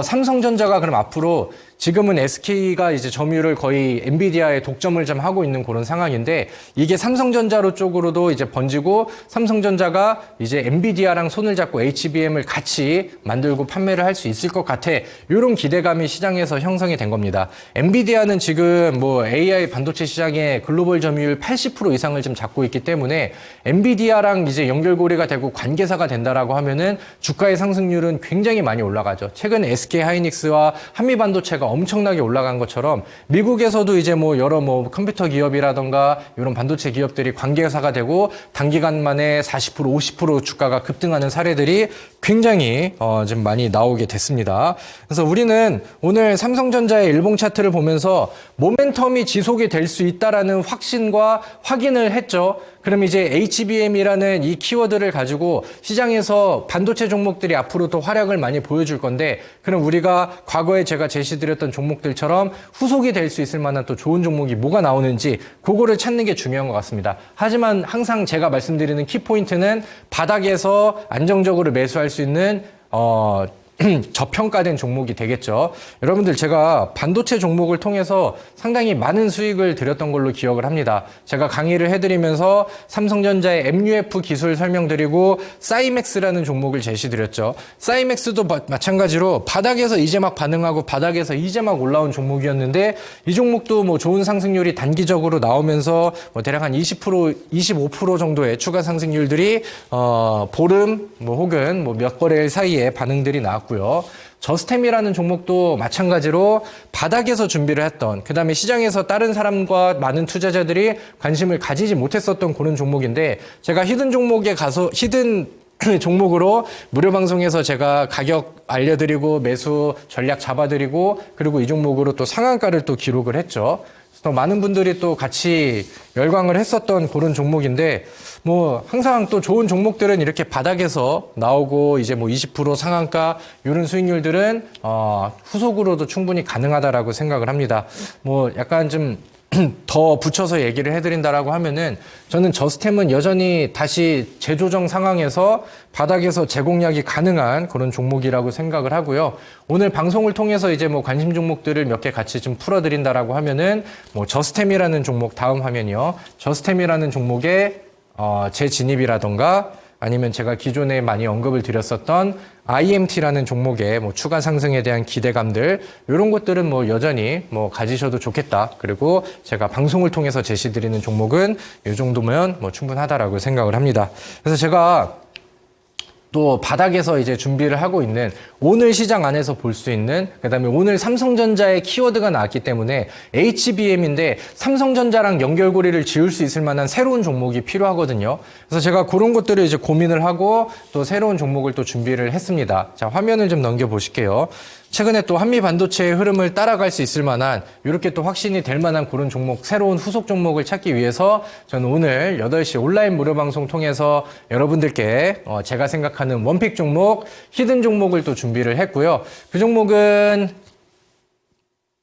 삼성전자가 그럼 앞으로 지금은 SK가 이제 점유율을 거의 엔비디아에 독점을 좀 하고 있는 그런 상황인데 이게 삼성전자로 쪽으로도 이제 번지고 삼성전자가 이제 엔비디아랑 손을 잡고 HBM을 같이 만들고 판매를 할 수 있을 것 같아. 이런 기대감이 시장에서 형성이 된 겁니다. 엔비디아는 지금 뭐 AI 반도체 시장의 글로벌 점유율 80% 이상을 좀 잡고 있기 때문에 엔비디아랑 이제 연결고리가 되고 관계사가 된다라고 하면은 주가의 상승률은 굉장히 많이 올라가죠. 최근 SK 하이닉스와 한미 반도체가 엄청나게 올라간 것처럼 미국에서도 이제 뭐 여러 뭐 컴퓨터 기업이라던가 이런 반도체 기업들이 관계사가 되고 단기간 만에 40% 50% 주가가 급등하는 사례들이 굉장히 좀 많이 나오게 됐습니다. 그래서 우리는 오늘 삼성전자의 일봉 차트를 보면서 모멘텀이 지속이 될 수 있다라는 확신과 확인을 했죠. 그럼 이제 HBM이라는 이 키워드를 가지고 시장에서 반도체 종목들이 앞으로 더 활약을 많이 보여줄 건데 그럼 우리가 과거에 제가 제시드렸던 종목들처럼 후속이 될 수 있을 만한 또 좋은 종목이 뭐가 나오는지 그거를 찾는 게 중요한 것 같습니다. 하지만 항상 제가 말씀드리는 키포인트는 바닥에서 안정적으로 매수할 수 있는 저평가된 종목이 되겠죠. 여러분들 제가 반도체 종목을 통해서 상당히 많은 수익을 드렸던 걸로 기억을 합니다. 제가 강의를 해드리면서 삼성전자의 MUF 기술 설명드리고 사이맥스라는 종목을 제시드렸죠. 사이맥스도 마찬가지로 바닥에서 이제 막 반응하고 바닥에서 이제 막 올라온 종목이었는데 이 종목도 뭐 좋은 상승률이 단기적으로 나오면서 뭐 대략 한 20%, 25% 정도의 추가 상승률들이 보름 뭐 혹은 뭐 몇 거래일 사이에 반응들이 나왔고 고요. 저스템이라는 종목도 마찬가지로 바닥에서 준비를 했던 그다음에 시장에서 다른 사람과 많은 투자자들이 관심을 가지지 못했었던 그런 종목인데 제가 히든 종목에 가서 히든 종목으로 무료 방송에서 제가 가격 알려드리고 매수 전략 잡아드리고 그리고 이 종목으로 또 상한가를 또 기록을 했죠. 또 많은 분들이 또 같이 열광을 했었던 그런 종목인데 뭐 항상 또 좋은 종목들은 이렇게 바닥에서 나오고 이제 뭐 20% 상한가 이런 수익률들은 후속으로도 충분히 가능하다라고 생각을 합니다. 뭐 약간 좀 더 붙여서 얘기를 해드린다라고 하면은 저는 저스템은 여전히 다시 재조정 상황에서 바닥에서 재공략이 가능한 그런 종목이라고 생각을 하고요. 오늘 방송을 통해서 이제 뭐 관심 종목들을 몇 개 같이 좀 풀어드린다라고 하면은 뭐 저스템이라는 종목 다음 화면이요. 저스템이라는 종목의 재진입이라던가 아니면 제가 기존에 많이 언급을 드렸었던 IMT라는 종목의 뭐 추가 상승에 대한 기대감들 이런 것들은 뭐 여전히 뭐 가지셔도 좋겠다. 그리고 제가 방송을 통해서 제시드리는 종목은 이 정도면 뭐 충분하다라고 생각을 합니다. 그래서 제가 또 바닥에서 이제 준비를 하고 있는 오늘 시장 안에서 볼 수 있는 그다음에 오늘 삼성전자의 키워드가 나왔기 때문에 HBM인데 삼성전자랑 연결고리를 지을 수 있을 만한 새로운 종목이 필요하거든요. 그래서 제가 그런 것들을 이제 고민을 하고 또 새로운 종목을 또 준비를 했습니다. 자, 화면을 좀 넘겨 보실게요. 최근에 또 한미 반도체의 흐름을 따라갈 수 있을 만한 이렇게 또 확신이 될 만한 그런 종목, 새로운 후속 종목을 찾기 위해서 저는 오늘 8시 온라인 무료 방송 통해서 여러분들께 제가 생각하는 원픽 종목, 히든 종목을 또 준비를 했고요. 그 종목은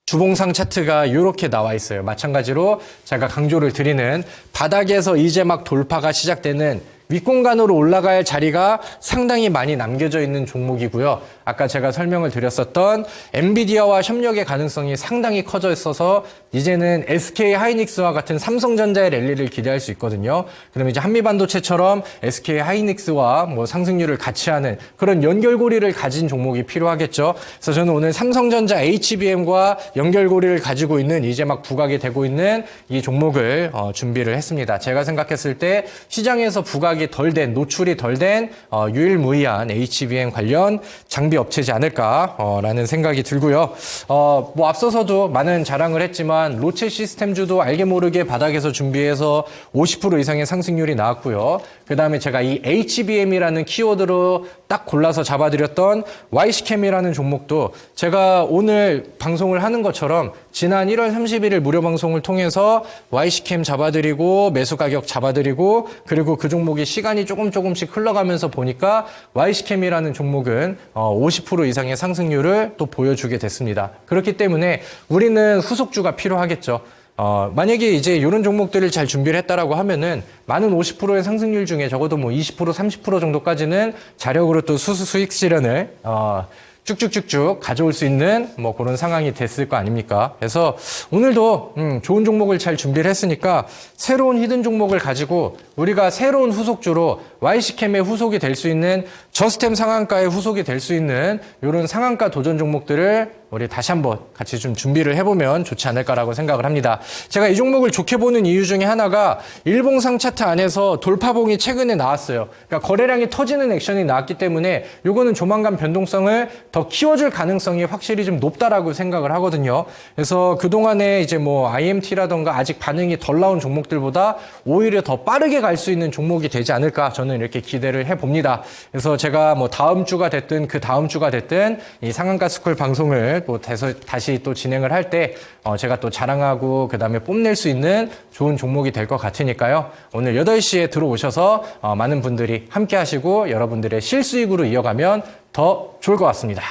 주봉상 차트가 이렇게 나와 있어요. 마찬가지로 제가 강조를 드리는 바닥에서 이제 막 돌파가 시작되는 윗공간으로 올라가야 할 자리가 상당히 많이 남겨져 있는 종목이고요. 아까 제가 설명을 드렸었던 엔비디아와 협력의 가능성이 상당히 커져 있어서 이제는 SK 하이닉스와 같은 삼성전자의 랠리를 기대할 수 있거든요. 그럼 이제 한미반도체처럼 SK 하이닉스와 뭐 상승률을 같이 하는 그런 연결고리를 가진 종목이 필요하겠죠. 그래서 저는 오늘 삼성전자 HBM과 연결고리를 가지고 있는 이제 막 부각이 되고 있는 이 종목을 준비를 했습니다. 제가 생각했을 때 시장에서 부각이 덜 된, 노출이 덜 된 유일무이한 HBM 관련 장비 업체지 않을까라는 생각이 들고요. 뭐 앞서서도 많은 자랑을 했지만 로체 시스템주도 알게 모르게 바닥에서 준비해서 50% 이상의 상승률이 나왔고요. 그 다음에 제가 이 HBM이라는 키워드로 딱 골라서 잡아드렸던 YC캠이라는 종목도 제가 오늘 방송을 하는 것처럼 지난 1월 30일 무료 방송을 통해서 YC캠 잡아드리고 매수 가격 잡아드리고 그리고 그 종목이 시간이 조금씩 흘러가면서 보니까 YC캠이라는 종목은 50% 이상의 상승률을 또 보여주게 됐습니다. 그렇기 때문에 우리는 후속주가 필요하겠죠. 만약에 이제 이런 종목들을 잘 준비를 했다라고 하면은 많은 50%의 상승률 중에 적어도 뭐 20%, 30% 정도까지는 자력으로 또 수익 실현을 쭉쭉쭉쭉 가져올 수 있는 뭐 그런 상황이 됐을 거 아닙니까? 그래서 오늘도 좋은 종목을 잘 준비를 했으니까 새로운 히든 종목을 가지고 우리가 새로운 후속주로 YC캠의 후속이 될 수 있는 저스템 상한가의 후속이 될 수 있는 이런 상한가 도전 종목들을 우리 다시 한번 같이 좀 준비를 해보면 좋지 않을까라고 생각을 합니다. 제가 이 종목을 좋게 보는 이유 중에 하나가 일봉상 차트 안에서 돌파봉이 최근에 나왔어요. 그러니까 거래량이 터지는 액션이 나왔기 때문에 요거는 조만간 변동성을 더 키워줄 가능성이 확실히 좀 높다라고 생각을 하거든요. 그래서 그동안에 이제 뭐 IMT라던가 아직 반응이 덜 나온 종목들보다 오히려 더 빠르게 갈 수 있는 종목이 되지 않을까 저는 이렇게 기대를 해봅니다. 그래서 제가 뭐 다음 주가 됐든 그 다음 주가 됐든 이 상한가 스쿨 방송을 뭐 다시 또 진행을 할 때 제가 또 자랑하고 그다음에 뽐낼 수 있는 좋은 종목이 될 것 같으니까요. 오늘 8시에 들어오셔서 많은 분들이 함께 하시고 여러분들의 실수익으로 이어가면 더 좋을 것 같습니다.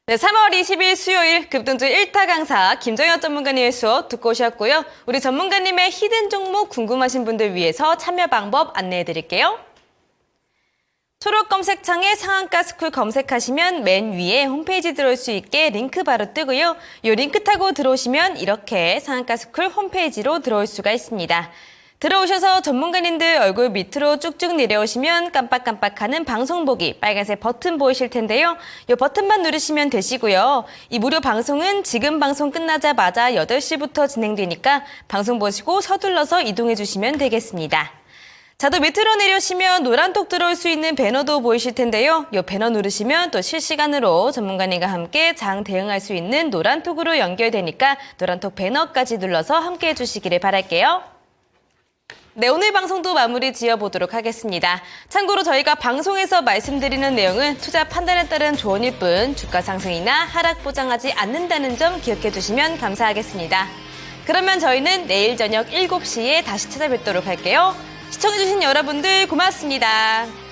네, 3월 20일 수요일 급등주 1타 강사 김정현 전문가님의 수업 듣고 오셨고요. 우리 전문가님의 히든 종목 궁금하신 분들 위해서 참여 방법 안내해 드릴게요. 초록 검색창에 상한가 스쿨 검색하시면 맨 위에 홈페이지 들어올 수 있게 링크 바로 뜨고요. 이 링크 타고 들어오시면 이렇게 상한가 스쿨 홈페이지로 들어올 수가 있습니다. 들어오셔서 전문가님들 얼굴 밑으로 쭉쭉 내려오시면 깜빡깜빡하는 방송 보기 빨간색 버튼 보이실 텐데요. 이 버튼만 누르시면 되시고요. 이 무료 방송은 지금 방송 끝나자마자 8시부터 진행되니까 방송 보시고 서둘러서 이동해 주시면 되겠습니다. 자, 또 밑으로 내려오시면 노란톡 들어올 수 있는 배너도 보이실 텐데요. 이 배너 누르시면 또 실시간으로 전문가님과 함께 장 대응할 수 있는 노란톡으로 연결되니까 노란톡 배너까지 눌러서 함께 해주시기를 바랄게요. 네, 오늘 방송도 마무리 지어보도록 하겠습니다. 참고로 저희가 방송에서 말씀드리는 내용은 투자 판단에 따른 조언일 뿐 주가 상승이나 하락 보장하지 않는다는 점 기억해 주시면 감사하겠습니다. 그러면 저희는 내일 저녁 7시에 다시 찾아뵙도록 할게요. 시청해주신 여러분들 고맙습니다.